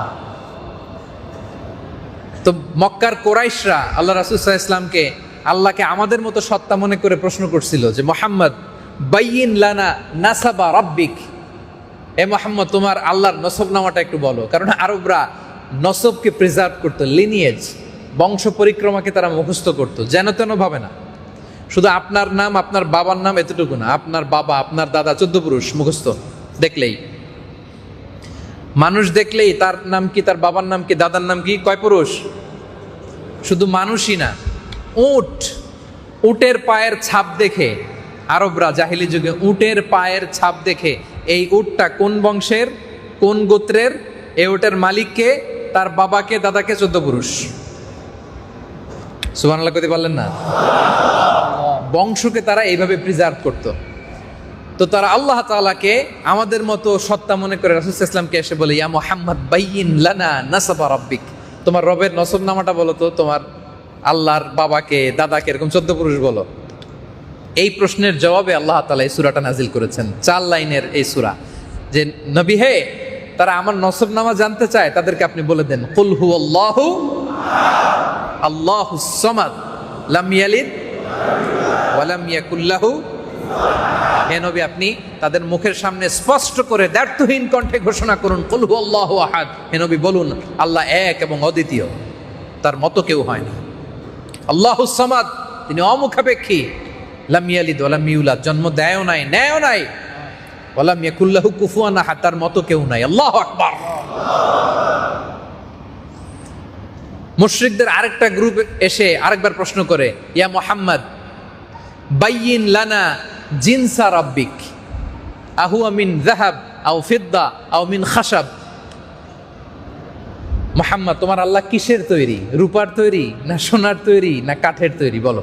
Speaker 1: তো মক্কার কোরাইশরা আল্লাহ রাসূল সাল্লাল্লাহু আলাইহি ওয়াসাল্লামকে, আল্লাহকে আমাদের মতো সত্তা মনে করে প্রশ্ন করছিল যে মুহাম্মদ বাইয়িন লানা নাসাবা রাব্বিক। এ মুহাম্মদ, তোমার আল্লাহর নসবনামাটা একটু বলো। কারণ আরবরা নসবকে প্রিজার্ভ করতো, লিনিয়েজ, বংশ পরিক্রমাকে তারা মুখস্থ করতো, যেন তেন ভাবে না। শুধু আপনার নাম, আপনার বাবার নাম এতটুকু না, আপনার বাবা, আপনার দাদা, 14 পুরুষ মুখস্থ। দেখলেই, মানুষ দেখলেই তার নাম কি, তার বাবার নাম কি, দাদার নাম কি, কয় পুরুষ। শুধু মানুষই না, উটের পায়ের ছাপ দেখে আরবরা জাহিলি যুগে উটের পায়ের ছাপ দেখে এই উটটা কোন বংশের, কোন গোত্রের, এই উটের মালিককে, তার বাবাকে, দাদাকে, 14 পুরুষ। সুবহানাল্লাহ কইতে পারলেন না? বংশকে তারা এইভাবে প্রিজার্ভ করত। তো তারা আল্লাহ তাআলাকে আমাদের মতো সত্তা মনে করে রাসূল সাল্লাল্লাহু আলাইহি ওয়াসাল্লামকে এসে বলে, ইয়া মুহাম্মদ বাইয়িন লানা নাসাবা রাব্বিক। তোমার রবের নসবনামাটা বলো তো, তোমার আল্লাহর বাবাকে, দাদাকে, এরকম 14 পুরুষ বলো। এই প্রশ্নের জবাবে আল্লাহ তাআলা এই সূরাটা নাজিল করেছেন। 4 লাইনের এই সূরা, যে নবী হে, তারা আমার নসবনামা জানতে চায়, তাদেরকে আপনি বলে দেন, কুল হুয়াল্লাহু আল্লাহুস সামাদ লাম ইয়ালিদ ওয়া লাম ইয়াকুল লাহু। হে নবী, আপনি তাদের মুখের সামনে স্পষ্ট করে দ্ব্যর্থহীন কণ্ঠে ঘোষণা করুন, কুল হুয়াল্লাহু আহাদ। হে নবী বলুন, আল্লাহ এক এবং অদ্বিতীয়, তার মতো কেউ হয় না। আল্লাহুস সামাদ, তিনি অমুখাপেক্ষী। লাম ইয়ালিদ ওয়া লাম ইউলাদ, জন্ম দেয়ও নাই, নেয়ও নাই। ওয়া লাম ইয়াকুল লাহু কুফুয়ান আহাদ, তার মতো কেউ নাই। আল্লাহু আকবার। মুশরিকদের আরেকটা গ্রুপ এসে আরেকবার প্রশ্ন করে, ইয়া মুহাম্মদ বাইয়িন লানা জিনসা রাব্বিক আহুয়া মিন যাহাব আও ফিদ্দা আও মিন খাশাব। মুহাম্মদ, তোমার আল্লাহ কিসের তৈরি? রূপার তৈরি, না সোনার তৈরি, না কাঠের তৈরি? বলো।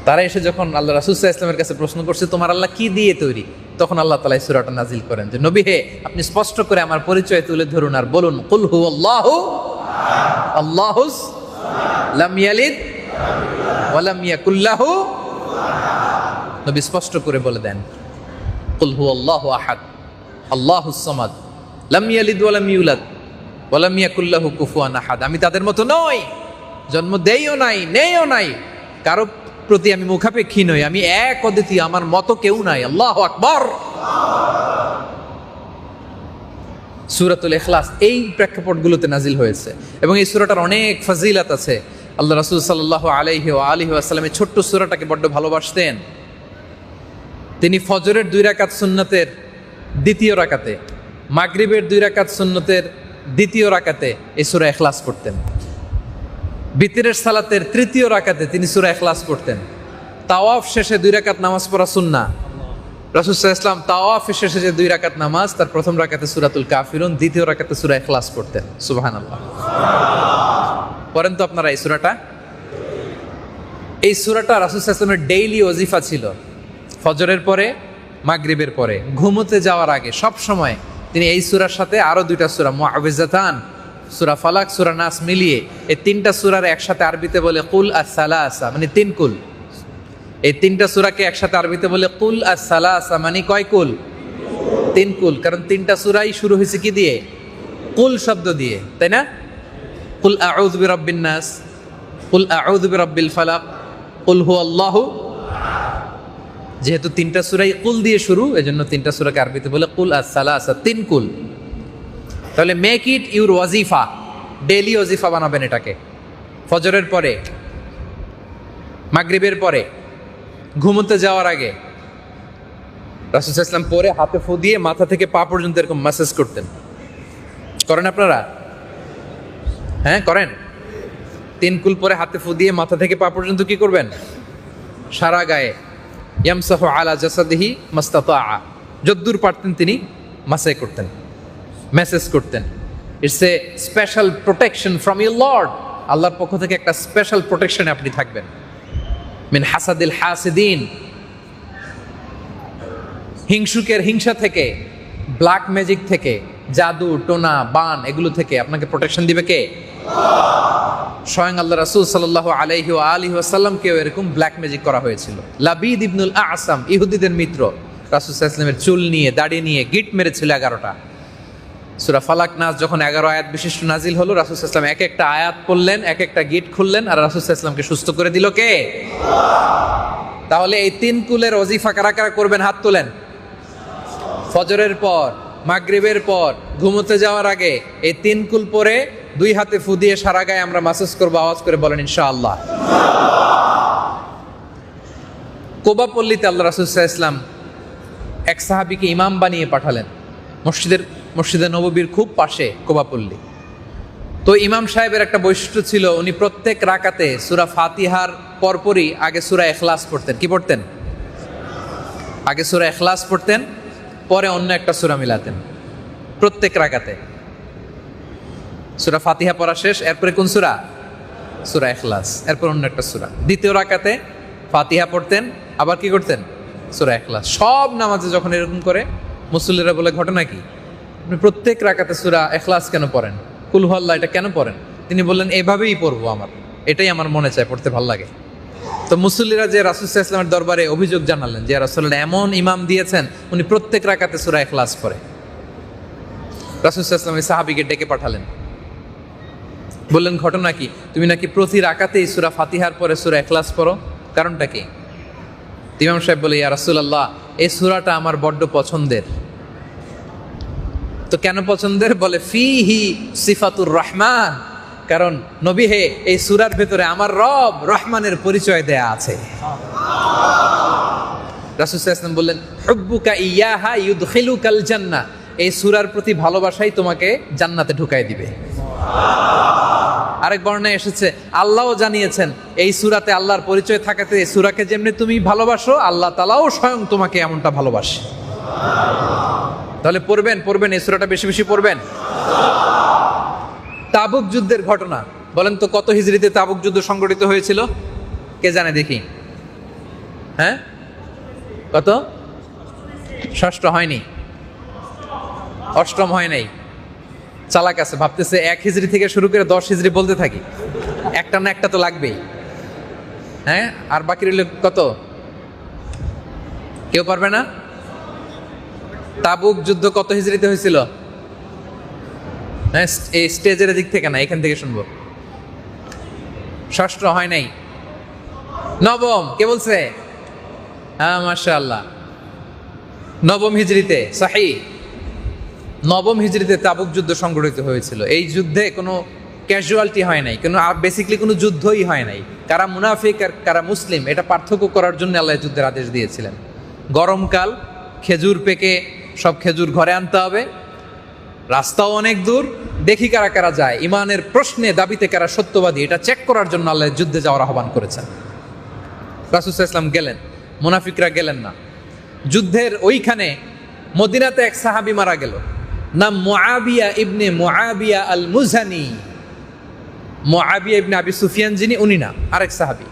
Speaker 1: তারা এসে যখন আল্লাহ রাসূল সাল্লাল্লাহু আলাইহি ওয়াসাল্লামের কাছে প্রশ্ন করছে, তোমার আল্লাহ কি দিয়ে তৈরি, তখন আল্লাহ তাআলা এই সূরাটা নাজিল করেন যে, নবী হে, আপনি স্পষ্ট করে আমার পরিচয় তুলে ধরুন আর বলুন, কুল হুয়াল্লাহু আল্লাহুস লাম ইয়ালিদ ওয়া লাম ইয়াকুল লাহু, নবী স্পষ্ট করে বলে দেন কুল হুয়াল্লাহু আহাদ আল্লাহুস সামাদ লাম ইয়ালিদ ওয়া লাম ইউলাদ ওয়া লাম ইয়াকুল লাহু কুফুয়ান আহাদ। আমি তাদের মতো নই, জন্ম দেইও নাই, নেইও নাই, কারো প্রতি আমি মুখাপেক্ষী নই, আমি এক অদ্বিতীয়, আমার মতো কেউ নাই। আল্লাহু আকবার। সূরাতুল ইখলাস এই প্রেক্ষাপটগুলোতে নাজিল হয়েছে এবং এই সূরাটার অনেক ফজিলত আছে। আল্লাহ রাসূল সাল্লাল্লাহু আলাইহি ওয়া আলিহি ওয়াসাল্লাম এই ছোট্ট সূরাটাকে বড্ড ভালোবাসতেন। তিনি ফজরের 2 রাকাত সুন্নতের দ্বিতীয় রাকাতে, মাগরিবের 2 রাকাত সুন্নতের দ্বিতীয় রাকাতে এই সূরা ইখলাস পড়তেন। বিতরের সালাতের তৃতীয় রাকাতে তিনি সূরা ইখলাস পড়তেন। তাওয়াফ শেষে 2 রাকাত নামাজ পড়া সুন্নাহ। রাসূল সাল্লাল্লাহু আলাইহি ওয়াসাল্লাম তাওয়াফের শেষে যে 2 রাকাত নামাজ, তার প্রথম রাকাতে সূরাতুল কাফিরুন, দ্বিতীয় রাকাতে সূরা ইখলাস পড়তেন। সুবহানাল্লাহ। পড়েন তো আপনারা এই সূরাটা। এই সূরাটা রাসূল সাল্লাল্লাহু আলাইহি ওয়াসাল্লামের ডেইলি ওয়াজিফা ছিল। ফজরের পরে, মাগরিবের পরে, ঘুমোতে যাওয়ার আগে সব সময় তিনি এই সূরার সাথে আরো 2টা সূরা মুআউযিজাতান, সূরা ফালাক, সূরা নাস মিলিয়ে এই 3টা সূরার একসাথে আরবিতে বলে কুল আস-সালাসা, মানে 3 কুল। এই 3টা সূরাকে একসাথে আরবিতে বলে কুল আস-সালাসা, মানে কয় কুল? 3 কুল। কারণ 3টা সূরাই শুরু হয়েছে কি দিয়ে? কুল শব্দ দিয়ে, তাই না? কুল আউযু বিরাব্বিন নাস, কুল আউযু বিরাব্বিল ফালাক, কুল হুয়াল্লাহু। যেহেতু 3টা সূরাই কুল দিয়ে শুরু, এজন্য 3টা সূরাকে আরবিতে বলে কুল আস-সালাসা, 3 কুল। তাহলে মেক ইট ইউর ওয়াজিফা, ডেইলি ওয়াজিফা বানাবেন এটাকে। ফজরের পরে, মাগরিবের পরে, ঘুমোতে যাওয়ার আগে রাসূল সাল্লাল্লাহু আলাইহি ওয়াসাল্লাম পরে হাতে ফু দিয়ে মাথা থেকে পা পর্যন্ত এরকম ম্যাসেজ করতেন। করেন আপনারা? হ্যাঁ করেন। 3 কুল পরে হাতে ফু দিয়ে মাথা থেকে পা পর্যন্ত কি করবেন? সারা গায়ে ইয়ামসাহু আলা জাসাদিহি মাস্তাতাআ, যদ্দূর পারতেন তিনি মাসাই করতেন, মেসেজ করতেন। It's a special protection from your Lord. আল্লাহর পক্ষ থেকে একটা স্পেশাল প্রোটেকশনে আপনি থাকবেন। মিন হাসাদিল হাসিদিন, হিংসুকের হিংসা থেকে, ব্ল্যাক ম্যাজিক থেকে, জাদু টোনা বান এগুলো থেকে আপনাকে প্রোটেকশন দিবে কে? স্বয়ং আল্লাহ রাসূল সাল্লাল্লাহু আলাইহি ওয়া আলিহি ওয়াসাল্লামকেও এরকম ব্ল্যাক ম্যাজিক করা হয়েছিল। লাবিদ ইবনুল আসাম, ইহুদিদের মিত্র, রাসূল সাল্লাল্লাহু আলাইহি ওয়াসাল্লামের চুল নিয়ে, দাড়ি নিয়ে গিট মেরেছিল 11টা। সূরা ফালাক নাস যখন 11 আয়াত বিশিষ্ট নাজিল হলো, রাসূল সাল্লাল্লাহু আলাইহি ওয়াসাল্লাম এক একটা আয়াত পড়লেন, এক একটা গিট খুললেন, আর রাসূল সাল্লাল্লাহু আলাইহি ওয়াসাল্লামকে সুস্থ করে দিল কে? তাহলে এই 3 কুলের ওয়াজিফা কারা কারা করবেন? হাত তোলেন। ফজরের পর, মাগরিবের পর, ঘুমোতে যাওয়ার আগে এই 3 কুল পরে 2 হাতে ফু দিয়ে সারা গায়ে আমরা মাসাজ করবো। আওয়াজ করে বলেন ইনশাআল্লাহ। কোবা পল্লীতে আল্লাহ রাসূল সাল্লাল্লাহু আলাইহি ওয়াসাল্লাম এক সাহাবীকে ইমাম বানিয়ে পাঠালেন। মসজিদে নববীর খুব পাশে কোবা পল্লী। তো ইমাম সাহেবের একটা বৈশিষ্ট্য ছিল, উনি প্রত্যেক রাকাতে সূরা ফাতিহার পরপরই আগে সূরা ইখলাস পড়তেন। কি পড়তেন? আগে সূরা ইখলাস পড়তেন, পরে অন্য একটা সূরা মিলাতেন প্রত্যেক রাকাতে। সূরা ফাতিহা পড়া শেষ, এরপরে কোন সূরা? সূরা ইখলাস, এরপর অন্য একটা সূরা। দ্বিতীয় রাকাতে ফাতিহা পড়তেন, আবার কি করতেন? সূরা ইখলাস। সব নামাজে যখন এরকম করে, মুসল্লিরা বলে ঘটনা কি, আপনি প্রত্যেক রাকাতে সূরা ইখলাস কেন পড়েন? কুল হুয়াল্লাহ এটা কেন পড়েন? তিনি বললেন এভাবেই পড়বো, এটাই আমার মনে চায়, পড়তে ভালো লাগে। তো মুসল্লিরা যে রাসূল সাল্লাল্লাহু আলাইহি ওয়াসাল্লামের দরবারে অভিযোগ জানালেন যে রাসূলুল্লাহ এমন ইমাম দিয়েছেন, উনি প্রত্যেক রাকাতে সূরা ইখলাস পড়ে। রাসূল সাল্লাল্লাহু আলাইহি ওয়াসাল্লাম সাহাবীকে ডেকে পাঠালেন, বললেন ঘটনা কি? তুমি নাকি প্রতি রাকাতেই সূরা ফাতিহার পরে সূরা ইখলাস পড়ো, কারণটা কি? ইমাম সাহেব বলে, ইয়া রাসূলুল্লাহ, এই সূরাটা আমার বড্ড পছন্দের। তো কেন পছন্দের? বলে ফিহি সিফাতুর রহমান, কারণ নবী হে এই সূরার ভেতরে আমার রব রহমানের পরিচয় দেয়া আছে। রাসূল সাল্লাল্লাহু আলাইহি ওয়াসাল্লাম বললেন, হুব্বুকা ইয়াহা ইউদখিলুকাল জান্নাহ, এই সূরার প্রতি ভালোবাসাই তোমাকে জান্নাতে ঢুকাই দিবে। আরেক বর্ণনায় এসেছে, আল্লাহও জানিয়েছেন এই সূরাতে আল্লাহর পরিচয় থাকাতে এই সূরাকে যেমনি তুমি ভালোবাসো, আল্লাহ তাআলাও স্বয়ং তোমাকে এমনটা ভালোবাসে। তাহলে পড়বেন এই সূরাটা বেশি বেশি পড়বেন। তাবুক যুদ্ধের ঘটনা বলেন তো, কত হিজরিতে তাবুক যুদ্ধ সংগঠিত হয়েছিল? কে জানে দেখি? হ্যাঁ, কত? ষষ্ঠ হয়নি, অষ্টম হয় নাই, চালাক আছে, ভাবতেছে 1 হিজরি থেকে শুরু করে 10 হিজরি বলতে থাকি, একটা না একটা তো লাগবেই। হ্যাঁ, আর বাকি রইল কত? কেউ পারবে না? তাবুক যুদ্ধ কত হিজরিতে হয়েছিল? হ্যাঁ, এই স্টেজের দিক থেকে না, এখান থেকে শুনবো। ষষ্ঠ হয় নাই, নবম। কে বলছে? হ্যাঁ, মাশাআল্লাহ, নবম হিজরিতে। সহি, নবম হিজরিতে তাবুক যুদ্ধ সংগঠিত হয়েছিল। এই যুদ্ধে কোনো ক্যাজুয়ালিটি হয় নাই, কোনো বেসিক্যালি কোনো যুদ্ধই হয় নাই। কারা মুনাফিক আর কারা মুসলিম এটা পার্থক্য করার জন্য আল্লাহ যুদ্ধের আদেশ দিয়েছিলেন। গরমকাল, খেজুর পেকে সব খেজুর ঘরে আনতে হবে, রাস্তাও অনেক দূর, দেখি কারা কারা যায়, ইমানের প্রশ্নে দাবিতে কারা সত্যবাদী এটা চেক করার জন্য আল্লাহ যুদ্ধে যাওয়ার আহ্বান করেছেন। রাসূল সাল্লাল্লাহু আলাইহি ওয়াসাল্লাম গেলেন, মুনাফিকরা গেলেন না। যুদ্ধের ওইখানে মদিনাতে এক সাহাবী মারা গেল, নাম মুআবিয়া ইবনে মুআবিয়া আল মুজানি। মুআবিয়া ইবনে আবি সুফিয়ান যিনি, উনি না, আরেক সাহাবী।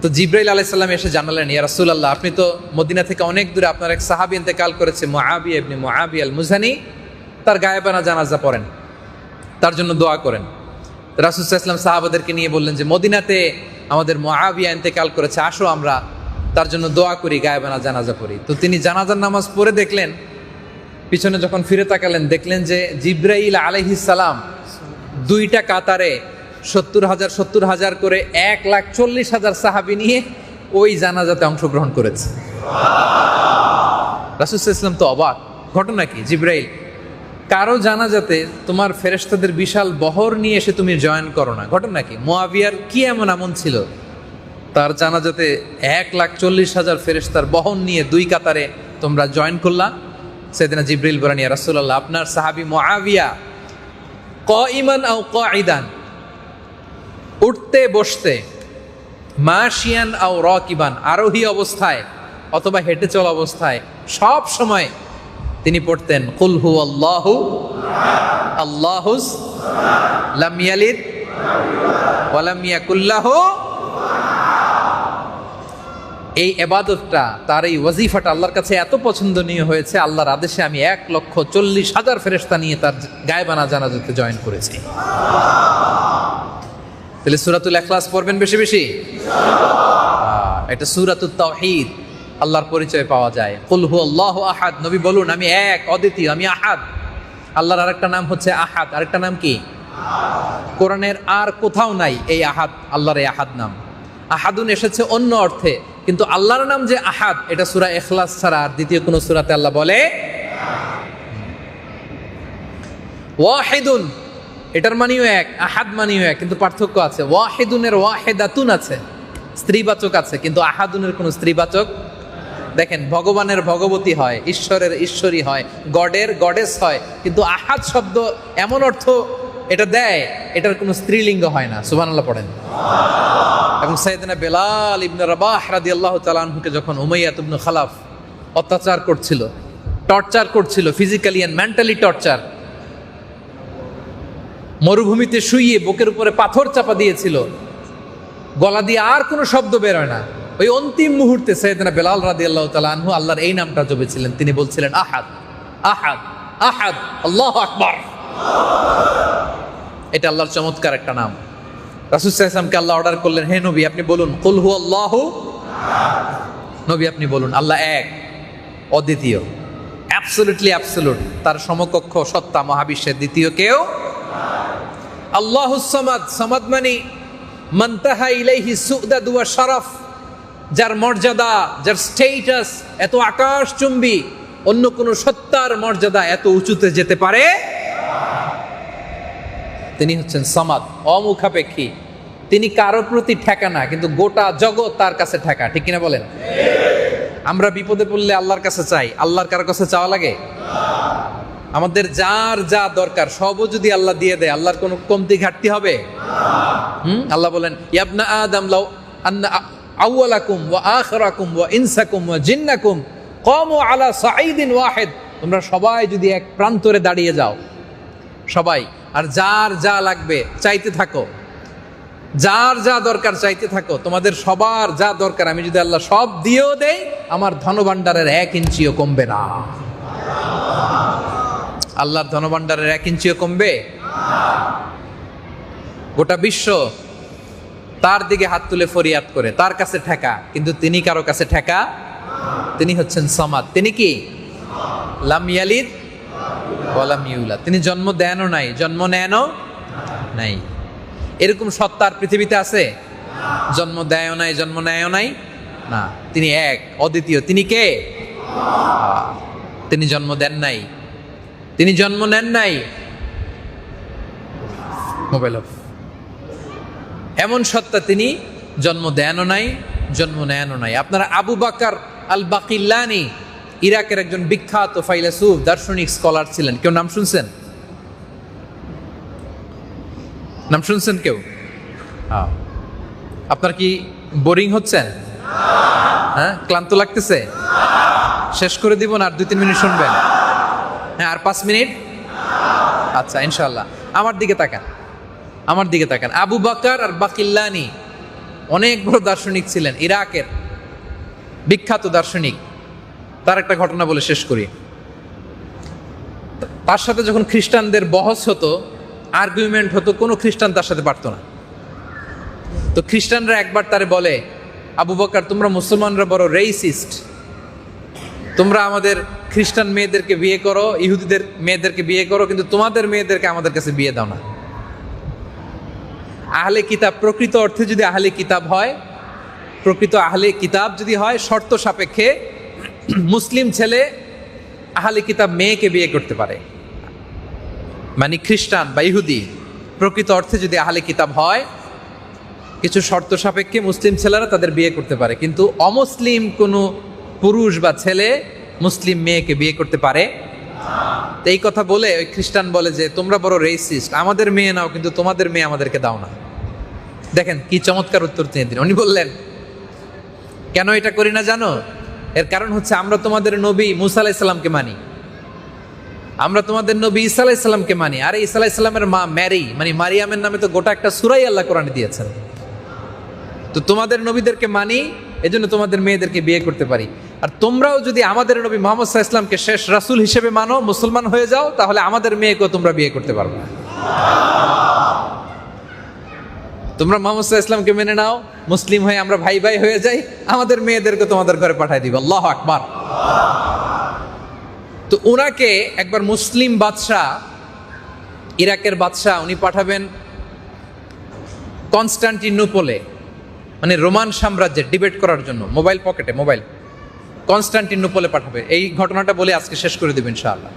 Speaker 1: তো জিবরাইল আলাইহিস সালাম এসে জানালেন, ইয়া রাসূলুল্লাহ, আপনি তো মদিনা থেকে অনেক দূরে, আপনার এক সাহাবী ইন্তেকাল করেছে, মুআবিয়া ইবনে মুআবিয়া আল মুজানি, তার গায়েবানা জানাজা পড়েন, তার জন্য দোয়া করেন। রাসূল সাল্লাল্লাহু আলাইহি ওয়াসাল্লাম সাহাবাদেরকে নিয়ে বললেন যে মদিনাতে আমাদের মুআবিয়া ইন্তেকাল করেছে, আসো আমরা তার জন্য দোয়া করি, গায়েবানা জানাজা পড়ি। তো তিনি জানাজার নামাজ পড়ে দেখলেন, পিছনে যখন ফিরে তাকালেন দেখলেন যে জিবরাইল আলাইহিস সালাম 2টা কাতারে 70,000 করে 1,40,000 সাহাবী নিয়ে ওই জানাজাতে অংশগ্রহণ করেছে। রাসূল সাল্লাল্লাহু আলাইহি ওয়াসাল্লাম তো অবাক, ঘটনা কি? জিবরাইল, কারো জানাজাতে তোমার ফেরেশতাদের বিশাল বহর নিয়ে এসে তুমি জয়েন করো না, ঘটনা কি? মুআবিয়ার কি এমন আমল ছিল তার জানাজাতে 1,40,000 ফেরেশতার বহন নিয়ে 2 কাতারে তোমরা জয়েন করলা? সাইয়েদনা জিবরাইল বলেন, ইয়া রাসূলুল্লাহ, আপনার সাহাবী মুআবিয়া কাইমান আও কাঈদান, উঠতে বসতে, মাশিয়ান আও রাকিবান, আরোহী অবস্থায় অথবা হেঁটে চলা অবস্থায় সব সময় তিনি পড়তেন কুল হুয়াল্লাহু আল্লাহুস লাম ইয়ালিদ ওয়া লাম ইয়াকুল লাহু। এই ইবাদতটা, তার এই ওয়াজিফাটা আল্লাহর কাছে এত পছন্দনীয় হয়েছে, আল্লাহর আদেশে আমি 1,40,000 ফেরেশতা নিয়ে তার গায়েবানা জানাজাতে জয়েন করেছি। তাহলে সূরাতুল ইখলাস পড়বেন বেশি বেশি। এটা সূরাতুত তাওহীদ, আল্লাহর পরিচয় পাওয়া যায়। কুল হুয়াল্লাহু আহাদ, নবী বলুন আমি এক, অদ্বিতীয়, আমি আহাদ। আল্লাহর আরেকটা নাম হচ্ছে আহাদ, আরেকটা নাম কি? কোরআনের আর কোথাও নাই এই আহাদ, আল্লাহর এই আহাদ নাম। আহাদুন এসেছে অন্য অর্থে, কিন্তু আল্লাহর নাম যে আহাদ এটা সূরা ইখলাস ছাড়া আর দ্বিতীয় কোন সূরাতে আল্লাহ বলে। ওয়াহিদুন এটার মানেও এক, আহাদ মানেও এক, কিন্তু পার্থক্য আছে। ওয়াহিদুনের ওয়াহিদাতুন আছে, স্ত্রীবাচক আছে, কিন্তু আহাদুনের কোনো স্ত্রীবাচক। দেখেন, ভগবানের ভগবতী হয়, ঈশ্বরের ঈশ্বরী হয়, গডের গডেস হয়, কিন্তু আহাদ শব্দ এমন অর্থ এটা দেয়, এটার কোনো স্ত্রীলিঙ্গ হয় না। সুবহানাল্লাহ পড়েন। এবং সাইয়েদনা বেলাল ইবনে রাবাহ রাদিয়াল্লাহু তাআলা আনহুকে যখন উমাইয়া ইবনে খালাফ অত্যাচার করছিল, টর্চার করছিল, ফিজিক্যালি এন্ড মেন্টালি টর্চার, মরুভূমিতে শুইয়ে বুকের উপরে পাথর চাপা দিয়েছিল, গলা দিয়ে আর কোনো শব্দ বের হয় না, ওই অন্তিম মুহূর্তে সাইয়েদনা বেলাল রাদিয়াল্লাহু তাআলা আনহু আল্লাহর এই নামটা জপেছিলেন। তিনি বলছিলেন আহাদ আহাদ আহাদ, আল্লাহু আকবার। এটা আল্লাহর চমৎকার একটা নাম। রাসূল সাল্লাল্লাহু আলাইহি ওয়াসাল্লামকে আল্লাহ অর্ডার করলেন, হে নবী আপনি বলুন কুল হুয়াল্লাহু, নবী আপনি বলুন আল্লাহ এক, অদ্বিতীয়, অ্যাবসলিউটলি অ্যাবসলিউট, তার সমকক্ষ সত্তা মহাবিশ্বের দ্বিতীয় কেউ। আল্লাহুস সামাদ, সামাদ মানে মানতাহা ইলাইহি সুদাদ ওয়া শারাফ, যার মর্যাদা, যার স্ট্যাটাস এত আকাশচুম্বী, অন্য কোন সত্তার মর্যাদা এত উঁচুতে যেতে পারে। তিনি হচ্ছেন সামাদ, অমুখাপেক্ষী, তিনি কারোর প্রতি ঠেকা না, কিন্তু গোটা জগৎ তার কাছে ঠেকা। ঠিক কিনা বলেন? আমরা বিপদে পড়লে আল্লাহর কাছে চাই, আল্লাহর কারোর কাছে চাওয়া লাগে? আমাদের যার যা দরকার সবও যদি আল্লাহ দিয়ে দেয়, আল্লাহর কোনো কমতি ঘাটতি হবে? আল্লাহ বলেন ইয়াবনা আদম লাউ আন্না আউওয়ালাকুম ওয়া আখিরাকুম ওয়া ইনসাকুম ওয়া জিন্নাকুম কামু আলা সাঈদিন ওয়াহিদ, তোমরা সবাই যদি এক প্রান্তরে দাঁড়িয়ে যাও, সবাই, আর যার যা লাগবে চাইতে থাকো, যার যা দরকার চাইতে থাকো, তোমাদের সবার যা দরকার আমি যদি আল্লাহ সব দিয়েও দেই, আমার ধনভাণ্ডারের 1 ইঞ্চিও কমবে না। আল্লাহর ধনভাণ্ডারের 1 ইঞ্চিও কমবে? গোটা বিশ্ব তার দিকে হাত তুলে ফরিয়াদ করে, তার কাছে ঠেকা, কিন্তু তিনি কারো কাছে ঠেকা। তিনি হচ্ছেন সামাদ। তিনি কি? লাম ইয়ালিদ ওয়া লাম ইউলাদ। তিনি জন্ম দেনও নাই, জন্ম নেনও নাই। এরকম সত্তা আর পৃথিবীতে আছে? জন্ম দেয়ও নাই, জন্ম নেয়ও নাই, না। তিনি এক, অদ্বিতীয়। তিনি কে? তিনি জন্ম দেন নাই, তিনি জন্ম নেন নাই। Mobile off. এমন সত্তা, তিনি জন্ম দেনও নাই, জন্ম নেনও নাই। আপনারা আবু বকর আল বাকিল্লানি, ইরাকের একজন বিখ্যাত ফাইলাসুফ, দার্শনিক, স্কলার ছিলেন। কেউ নাম শুনছেন? নাম শুনছেন কেউ? আপনার কি বোরিং হচ্ছেন? হ্যাঁ, ক্লান্ত লাগতেছে? শেষ করে দিব না আর 2-3 মিনিট শুনবেন? হ্যাঁ, আর 5 মিনিট? আচ্ছা, ইনশাআল্লাহ। আমার দিকে তাকান, আমার দিকে তাকান। আবু বকর আর বাকিল্লানি অনেক বড় দার্শনিক ছিলেন, ইরাকের বিখ্যাত দার্শনিক। তার একটা ঘটনা বলে শেষ করি। তার সাথে যখন খ্রিস্টানদের বহস হতো, আর্গুমেন্ট হতো, কোনো খ্রিস্টান তার সাথে পারতো না। তো খ্রিস্টানরা একবার তারে বলে, আবু বকর, তোমরা মুসলমানরা বড় রেসিস্ট, তোমরা আমাদের খ্রিস্টান মেয়েদেরকে বিয়ে করো, ইহুদিদের মেয়েদেরকে বিয়ে করো, কিন্তু তোমাদের মেয়েদেরকে আমাদের কাছে বিয়ে দাও না। আহলে কিতাব, প্রকৃত অর্থে যদি আহলে কিতাব হয়, প্রকৃত আহলে কিতাব যদি হয়, শর্ত সাপেক্ষে মুসলিম ছেলে আহলে কিতাব মেয়েকে বিয়ে করতে পারে। মানে খ্রিস্টান বা ইহুদি প্রকৃত অর্থে যদি আহলে কিতাব হয়, কিছু শর্ত সাপেক্ষে মুসলিম ছেলেরা তাদের বিয়ে করতে পারে, কিন্তু অমুসলিম কোনো পুরুষ বা ছেলে মুসলিম মেয়েকে বিয়ে করতে পারে। তো এই কথা বলে ওই খ্রিস্টান বলে যে, তোমরা বড় রেসিস্ট, আমাদের মেয়ে নাও, কিন্তু তোমাদের মেয়ে আমাদেরকে দাও না। দেখেন কি চমৎকার উত্তর তিনি দিলেন। উনি বললেন, কেন এটা করি না জানো? এর কারণ হচ্ছে, আমরা তোমাদের নবী মুসা আলাইহিস সালামকে মানি, আমরা তোমাদের নবী ঈসা আলাইহিস সালামকে মানি। আর ঈসা আলাইহিস সালামের মা ম্যারি, মানে মারিয়ামের নামে তো গোটা একটা সূরাই আল্লাহ কোরআনে দিয়েছেন। তো তোমাদের নবীদেরকে মানি, এজন্য তোমাদের মেয়েদেরকে বিয়ে করতে পারি। আর তোমরাও যদি আমাদের নবী মুহাম্মদ সাল্লাল্লাহু আলাইহি ওয়াসাল্লামকে শেষ রাসূল হিসেবে মানো, মুসলমান হয়ে যাও, তাহলে আমাদের মেয়েকেও তোমরা বিয়ে করতে পারবে না। তোমরা মুহাম্মদ সাল্লাল্লাহু আলাইহি ওয়াসাল্লামকে মেনে নাও, মুসলিম হয়ে আমরা ভাই ভাই হয়ে যাই, আমাদের মেয়েদেরকে তোমাদের ঘরে পাঠিয়ে দিব। আল্লাহু আকবার। তো ওনাকে একবার মুসলিম বাদশাহ, ইরাকের বাদশাহ, উনি পাঠাবেন কনস্টান্টিনোপলে, মানে রোমান সাম্রাজ্যের ডিবেট করার জন্য। মোবাইল পকেটে, মোবাইল। কনস্টান্টিনোপলে পাঠাবে। এই ঘটনাটা বলে আজকে শেষ করে দেবেন ইনশাআল্লাহ।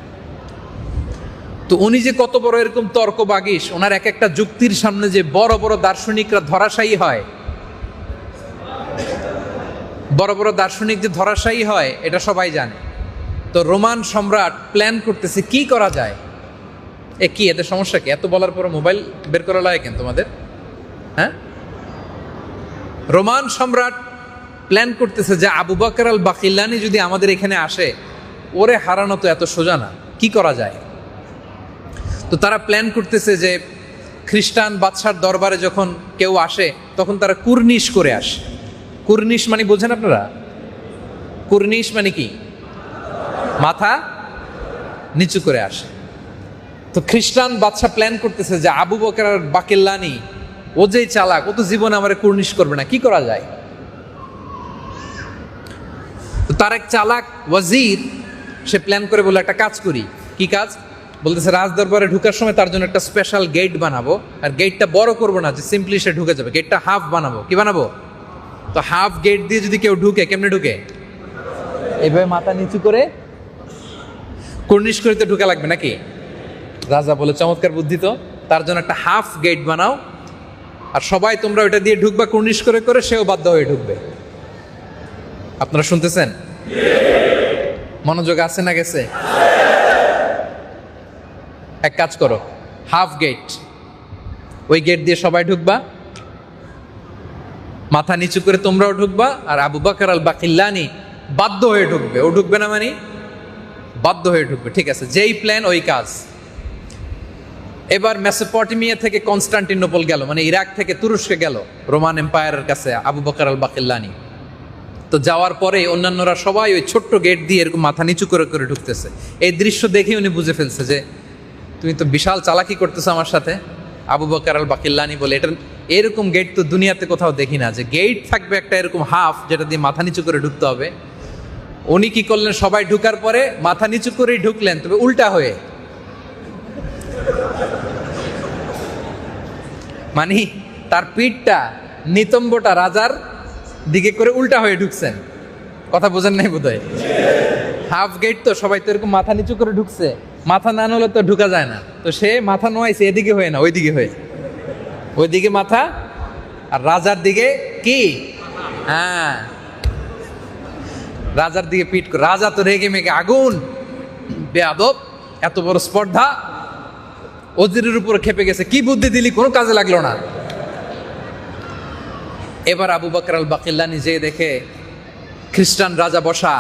Speaker 1: তো উনি যে কত বড় এরকম তর্ক বাগিশ, ওনার এক একটা যুক্তির সামনে যে বড় বড় দার্শনিকরা ধরাশায়ী হয়, বড় বড় দার্শনিক যে ধরাশায়ী হয়, এটা সবাই জানে। তো রোমান সম্রাট প্ল্যান করতেছে কি করা যায়। কি এদের সমস্যা কি? এত বলার পর মোবাইল বের করা লাগে কেন তোমাদের? হ্যাঁ, রোমান সম্রাট প্ল্যান করতেছে যে আবু বকর আল বাকিল্লানি যদি আমাদের এখানে আসে, ওরে হারানো তো এত সোজা না, কি করা যায়। তো তারা প্ল্যান করতেছে যে খ্রিস্টান বাদশার দরবারে যখন কেউ আসে, তখন তারা কুর্নিশ করে আসে। কুর্নিশ মানে বোঝেন আপনারা? কুর্নিশ মানে কি? মাথা নিচু করে আসে। তো খ্রিস্টান বাদশা প্ল্যান করতেছে যে আবু বকর আর বাকিল্লানি, ও যেই চালাক, ও তো জীবনে আমার কুর্নিশ করবে না, কি করা যায়। তো তার এক চালাক ওয়াজির, সে প্ল্যান করে বলে, একটা কাজ করি। কি কাজ? বলতেছে, রাজ দরবারে ঢুকার সময় তার জন্য একটা স্পেশাল গেট বানাবো, আর গেটটা বড় করবো না যে সিম্পলি সে ঢুকে যাবে, গেটটা হাফ বানাবো। কি বানাবো? তো হাফ গেট দিয়ে যদি কেউ ঢুকে, কেমনে ঢুকে? এইভাবে মাথা নিচু করে, কুর্নিশ করে তো ঢুকা লাগবে নাকি? রাজা বলে, চমৎকার বুদ্ধি তো, তার জন্য একটা হাফ গেট বানাও, আর সবাই তোমরা ওইটা দিয়ে ঢুকবা কুর্নিশ করে করে, সেও বাধ্য হয়ে ঢুকবে। আপনারা শুনতেছেন? মনোযোগ আছে না গেছে? এক কাজ করো, হাফ গেট, ওই গেট দিয়ে সবাই ঢুকবা, মাথা নিচু করে তোমরাও ঢুকবা, আর আবু বকর আল বাকিল্লানি বাধ্য হয়ে ঢুকবে। ও ঢুকবে না মানে বাধ্য হয়ে ঢুকবে। ঠিক আছে, যেই প্ল্যান ওই কাজ। এবার মেসোপটেমিয়া থেকে কনস্টান্টিনোপল গেল, মানে ইরাক থেকে তুরস্কে গেল, রোমান এম্পায়ারের কাছে আবু বকর আল বাকিল্লানি। তো যাওয়ার পরে অন্যান্যরা সবাই ওই ছোট্ট গেট দিয়ে এরকম মাথা নিচু করে করে ঢুকতেছে। এই দৃশ্য দেখে উনি বুঝে ফেলছে যে তুমি তো বিশাল চালাকি করতেছো আমার সাথে। আবু বকর আল বাকিল্লানি বলে, এটা এরকম গেট তো দুনিয়াতে কোথাও দেখি না, যে গেট থাকবে একটা এরকম হাফ যেটা দিয়ে মাথা নিচু করে ঢুকতে হবে। উনি কি করলেন, সবাই ঢুকার পরে মাথা নিচু করেই ঢুকলেন, তবে উল্টা হয়ে, মানে তার পিঠটা নিতম্বটা রাজার দিকে করে উল্টা হয়ে ঢুকছেন। কথা বোঝেন নাই বোধহয়? হাফ গেট তো, সবাই তো এরকম মাথা নিচু করে ঢুকছে, মাথা না নলে তো ঢুকা যায় না। তো সে মাথা নোয়াইছে এদিকে হয়ে না ওইদিকে হয়ে, ওইদিকে মাথা আর রাজার দিকে কি, হ্যাঁ রাজার দিকে পিঠ করে। রাজা তো রেগে মেগে আগুন, বেয়াদব, এত বড় স্পর্ধা, ওজিরের উপর খেপে গেছে, কি বুদ্ধি দিলি, কোনো কাজে লাগলো না। এবার আবু বকর আল বাকিল্লানি যে দেখে খ্রিস্টান রাজা বসা,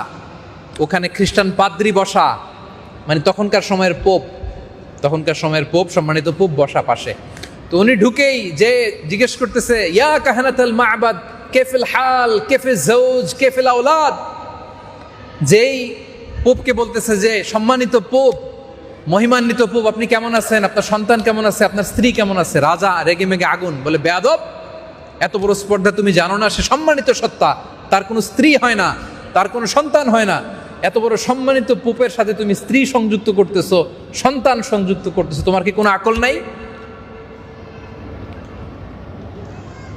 Speaker 1: ওখানে খ্রিস্টান পাদ্রী বসা, মানে তখনকার সময়ের পোপ, সম্মানিত পোপ বসা পাশে। তো উনি ঢুকেই যে জিজ্ঞেস করতেছে, ইয়া কাহানাতুল মা'বাদ কেফিল হাল কেফিল জৌজ কেফিল আওলাদ। যেই পোপকে বলতেছে যে সম্মানিত পোপ, মহিমান্বিত পোপ, আপনি কেমন আছেন, আপনার সন্তান কেমন আছে, আপনার স্ত্রী কেমন আছে। রাজা রেগে মেগে আগুন, বলে বেয়াদব, এত বড় স্পর্ধা তুমি জানো না, সে সম্মানিত সত্তা, তার কোনো স্ত্রী হয় না, তার কোনো সন্তান হয় না। এত বড় সম্মানিত পোপের সাথে তুমি স্ত্রী সংযুক্ত করতেছো, সন্তান সংযুক্ত করতেছো, তোমার কি কোনো আকল নাই?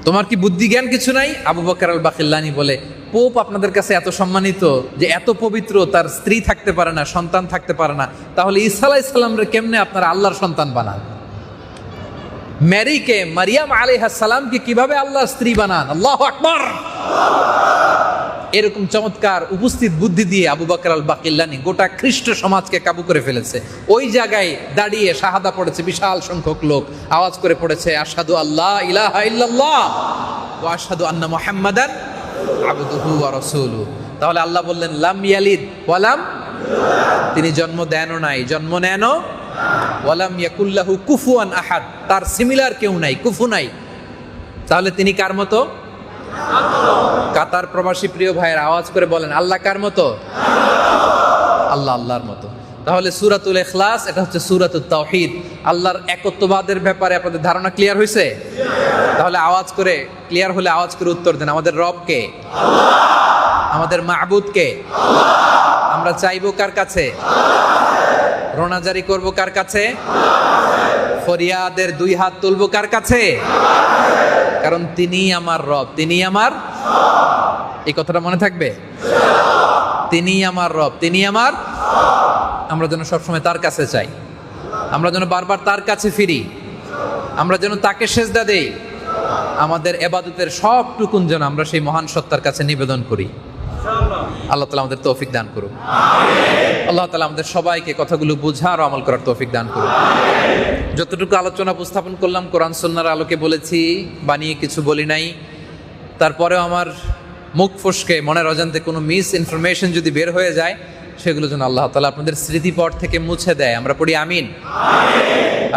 Speaker 1: তোমার কি বুদ্ধি জ্ঞান কিছু নাই? আবু বকর আল বাকিল্লানি বলে, পোপ আপনাদের কাছে এত সম্মানিত যে এত পবিত্র, তার স্ত্রী থাকতে পারে না, সন্তান থাকতে পারে না, তাহলে ঈসা আলাইহিস সালামরে কেমনে আপনারা আল্লাহর সন্তান বানান? মেরিকে, মারিয়াম আলাইহিস সালামকে কিভাবে আল্লাহর স্ত্রী বানান? আল্লাহু আকবার। এরকম চমৎকার উপস্থিত বুদ্ধি দিয়ে আবু বকর আল বাকিল্লানি গোটা খ্রিস্ট সমাজকে কাবু করে ফেলেছে। ওই জায়গায় দাঁড়িয়ে শাহাদা পড়েছে বিশাল সংখ্যক লোক, আওয়াজ করে পড়েছে, আশহাদু আল্লাহ ইলাহা ইল্লাল্লাহ ওয়া আশহাদু আন্না মুহাম্মাদান আবদুহু ওয়া রাসূলুহু। তাহলে আল্লাহ বললেন, লাম ইয়ালিদ ওয়া লাম, তিনি জন্ম দেনও নাই, জন্ম নেনও, ওয়া লাম ইয়াকুল্লাহু কুফুয়ান আহাদ, তার সিমিলার কেউ নাই, কুফু নাই। তাহলে তিনি কার মতো? কাতার প্রবাসী প্রিয় ভাইয়ের আওয়াজ করে বলেন, আল্লাহ কার মতো? আল্লাহ আল্লাহর মতো। তাহলে সূরাতুল ইখলাস, এটা হচ্ছে সূরাতুত তাওহীদ। আল্লাহর একত্ববাদের ব্যাপারে আপনাদের ধারণা ক্লিয়ার হয়েছে? তাহলে আওয়াজ করে, ক্লিয়ার হলে আওয়াজ করে উত্তর দেন, আমাদের রব কে? আল্লাহ। আমাদের মাবুদ কে? আল্লাহ। আমরা চাইবো কার কাছে? আল্লাহ। রোনাজারি করব কার কাছে? আল্লাহ। ফরিয়াদের দুই হাত তুলবো কার কাছে? আল্লাহ। কারণ তিনি আমার রব, তিনি আমার, এই কথাটা মনে থাকবে, তিনি আমার রব, তিনি আমার। আমরা যেন সবসময় তার কাছে চাই, আমরা যেন বারবার তার কাছে ফিরি, আমরা যেন তাকে সেজদা দেই, আমাদের ইবাদতের সবটুকুন যেন আমরা সেই মহান সত্তার কাছে নিবেদন করি। আল্লাহ তাআলা আমাদের তৌফিক দান করুন। আল্লাহ তাআলা আমাদের সবাইকে কথাগুলো বোঝার ও আমল করার তৌফিক দান করুন। যতটুকু আলোচনা উপস্থাপন করলাম কোরআন সুন্নাহর আলোকে বলেছি, বানিয়ে কিছু বলি নাই। তারপরেও আমার মুখ ফসকে মনের অজান্তে কোনো মিস ইনফরমেশন যদি বের হয়ে যায়, সেগুলো যেন আল্লাহ তাআলা আপনাদের স্মৃতিপট থেকে মুছে দেয়। আমরা পড়ি আমিন।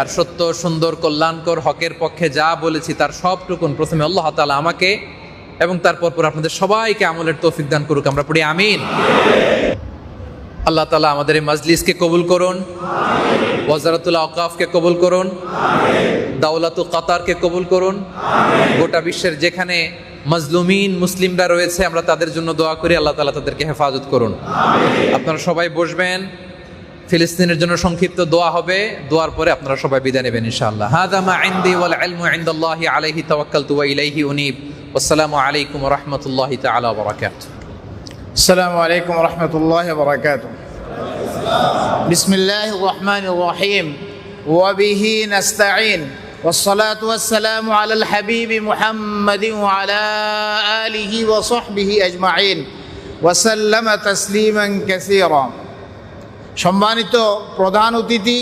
Speaker 1: আর সত্য, সুন্দর, কল্যাণকর, হকের পক্ষে যা বলেছি তার সবটুকুন প্রথমে আল্লাহ তাআলা আমাকে এবং তারপর আপনাদের সবাইকে আমলের তৌফিক দান করুক। আমরা পড়ি আমিন। আল্লাহ তাআলা আমাদের এই মাজলিসকে কবুল করুন, ওয়াজারাতুল আওকাফকে কবুল করুন, দাওলাতু কাতারকে কবুল করুন। গোটা বিশ্বের যেখানে মাজলুমিন মুসলিমরা রয়েছে, আমরা তাদের জন্য দোয়া করি, আল্লাহ তাআলা তাদেরকে হেফাজত করুন। আপনারা সবাই বসবেন, ফিলিস্তিনের জন্য সংক্ষিপ্ত দোয়া হবে, দোয়ার পরে আপনারা সবাই বিদায় নেবেন ইনশাআল্লাহ। হাযা মা ইনদি ওয়াল ইলমু ইনদাল্লাহি আলাইহি তাওয়াক্কালতু ওয়া ইলাইহি উনীব। আসসালামু আলাইকুম ওয়া রাহমাতুল্লাহি তাআলা ওয়া বারাকাতুহু।
Speaker 2: আসসালামু আলাইকুম ওয়া রাহমাতুল্লাহি ওয়া বারাকাতুহু। বিসমিল্লাহির রহমানির রহিম। ওয়া বিহি নাস্তাঈন। والصلاة والسلام على الحبيب محمد وعلى آله وصحبه أجمعين وسلم تسليما كثيرا। সম্মানিত প্রধান অতিথি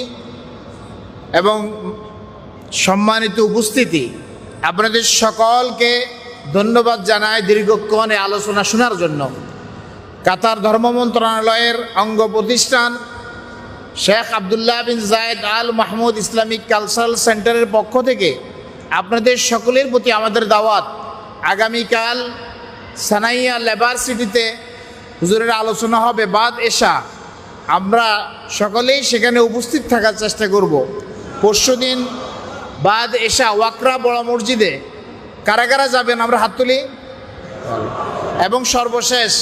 Speaker 2: এবং সম্মানিত উপস্থিতি, আপনাদের সকলকে ধন্যবাদ জানাই দীর্ঘক্ষণ এই আলোচনা শোনার জন্য। কাতার ধর্ম মন্ত্রণালয়ের অঙ্গ প্রতিষ্ঠান শেখ আবদুল্লাহ বিন জায়েদ আল মাহমুদ ইসলামিক কালচারাল সেন্টারের পক্ষ থেকে আপনাদের সকলের প্রতি আমাদের দাওয়াত। আগামীকাল সানাইয়া লেবার সিটিতে হুজুরের আলোচনা হবে বাদ এশা। আমরা সকলেই সেখানে উপস্থিত থাকার চেষ্টা করব। পরশুদিন বাদ এশা ওয়াকরা বড় মসজিদে কারা কারা যাবেন আমরা হাত তুলি। এবং সর্বশেষ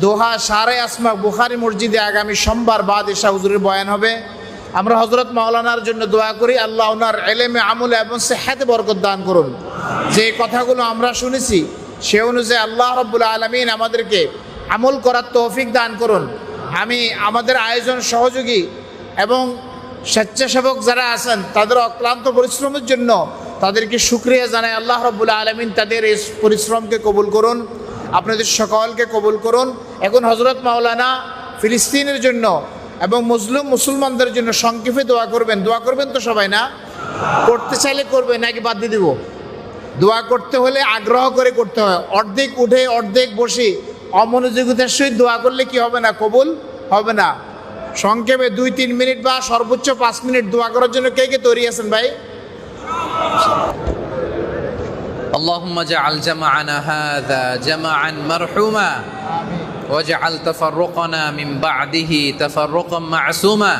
Speaker 2: দোহা সারে আসমা বুখারী মসজিদে আগামী সোমবার বাদ এশা হুজুরের বয়ান হবে। আমরা হযরত মাওলানার জন্য দোয়া করি, আল্লাহ ওনার ইলমে আমলে এবং সেহতে বরকত দান করুন। যে কথাগুলো আমরা শুনেছি সে অনুযায়ী আল্লাহ রাব্বুল আলামিন আমাদেরকে আমল করার তৌফিক দান করুন। আমি আমাদের আয়োজন সহযোগী এবং স্বেচ্ছাসেবক যারা আছেন তাদের অক্লান্ত পরিশ্রমের জন্য তাদেরকে শুকরিয়া জানাই। আল্লাহ রাব্বুল আলামিন তাদের এই পরিশ্রমকে কবুল করুন, আপনাদের সকলকে কবুল করুন। এখন হযরত মাওলানা ফিলিস্তিনের জন্য এবং মুসলিম মুসলমানদের জন্য সংক্ষেপে দোয়া করবেন। দোয়া করবেন তো সবাই? না করতে চাইলে করবেন, নাকি বাদ দিয়ে দিব? দোয়া করতে হলে আগ্রহ করে করতে হয়। অর্ধেক উঠে অর্ধেক বসে অমনোযোগিতার সহিত দোয়া করলে কি হবে না? কবুল হবে না। সংক্ষেপে 2-3 মিনিট বা সর্বোচ্চ 5 মিনিট দোয়া করার জন্য কে কে তৈরি আছেন ভাই?
Speaker 1: اللهم اجعل جمعنا هذا جمعا مرحوما واجعل تفرقنا من بعده تفرقا معصوما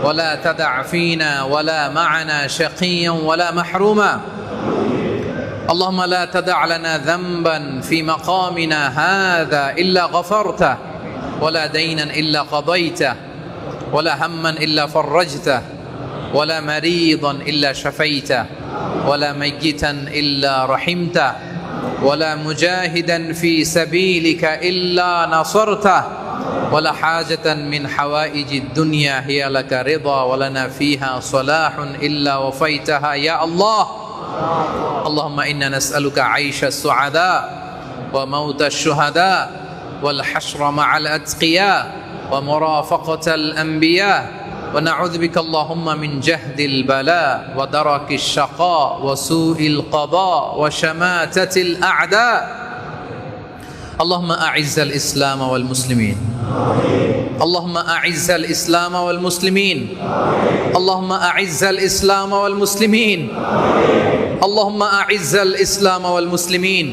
Speaker 1: ولا تدع فينا ولا معنا شقيا ولا محروما اللهم لا تدع لنا ذنبا في مقامنا هذا إلا غفرته ولا دينا إلا قضيته ولا هما إلا فرجته ولا مريضا إلا شفيته ولا ميتا إلا رحمته ولا مجاهدا في سبيلك إلا نصرته ولا حاجة من حوائج الدنيا هي لك رضا ولنا فيها صلاح إلا وفيتها يا الله اللهم إنا نسألك عيش السعداء وموت الشهداء والحشر مع الأتقياء ومرافقة الأنبياء ونعوذ بك اللهم من جهد البلاء ودرك الشقاء وسوء القضاء وشماتة الأعداء اللهم أعز الإسلام والمسلمين اللهم أعز الإسلام والمسلمين اللهم أعز الإسلام والمسلمين اللهم أعز الإسلام والمسلمين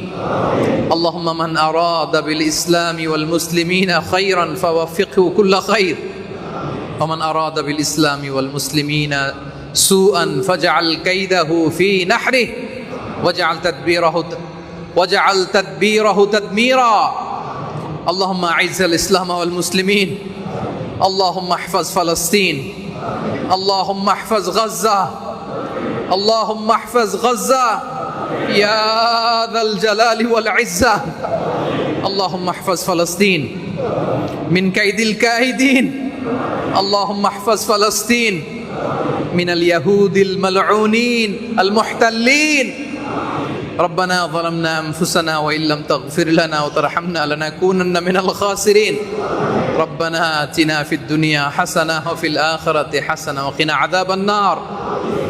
Speaker 1: اللهم من أراد بالإسلام والمسلمين خيرا فوفقه كل خير ومن أراد بالإسلام والمسلمين سوءا فاجعل كيده في نحره واجعل تدبيره تدميرا اللهم أعز الإسلام والمسلمين اللهم احفظ فلسطين اللهم احفظ غزة اللهم احفظ غزة يا ذا الجلال والعزة اللهم احفظ فلسطين من كيد الكائدين اللهم احفظ فلسطين من اليهود الملعونين المحتلين ربنا ظلمنا أنفسنا وإن لم تغفر لنا وترحمنا لنكونن من الخاسرين ربنا آتنا في الدنيا حسنة وفي الآخرة حسنة وقنا عذاب النار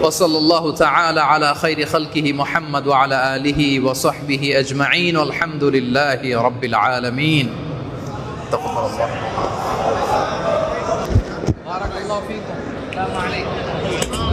Speaker 1: وصلى الله تعالى على خير خلقه محمد وعلى آله وصحبه أجمعين والحمد لله رب العالمين تقبل الله بارك الله فيكم السلام عليكم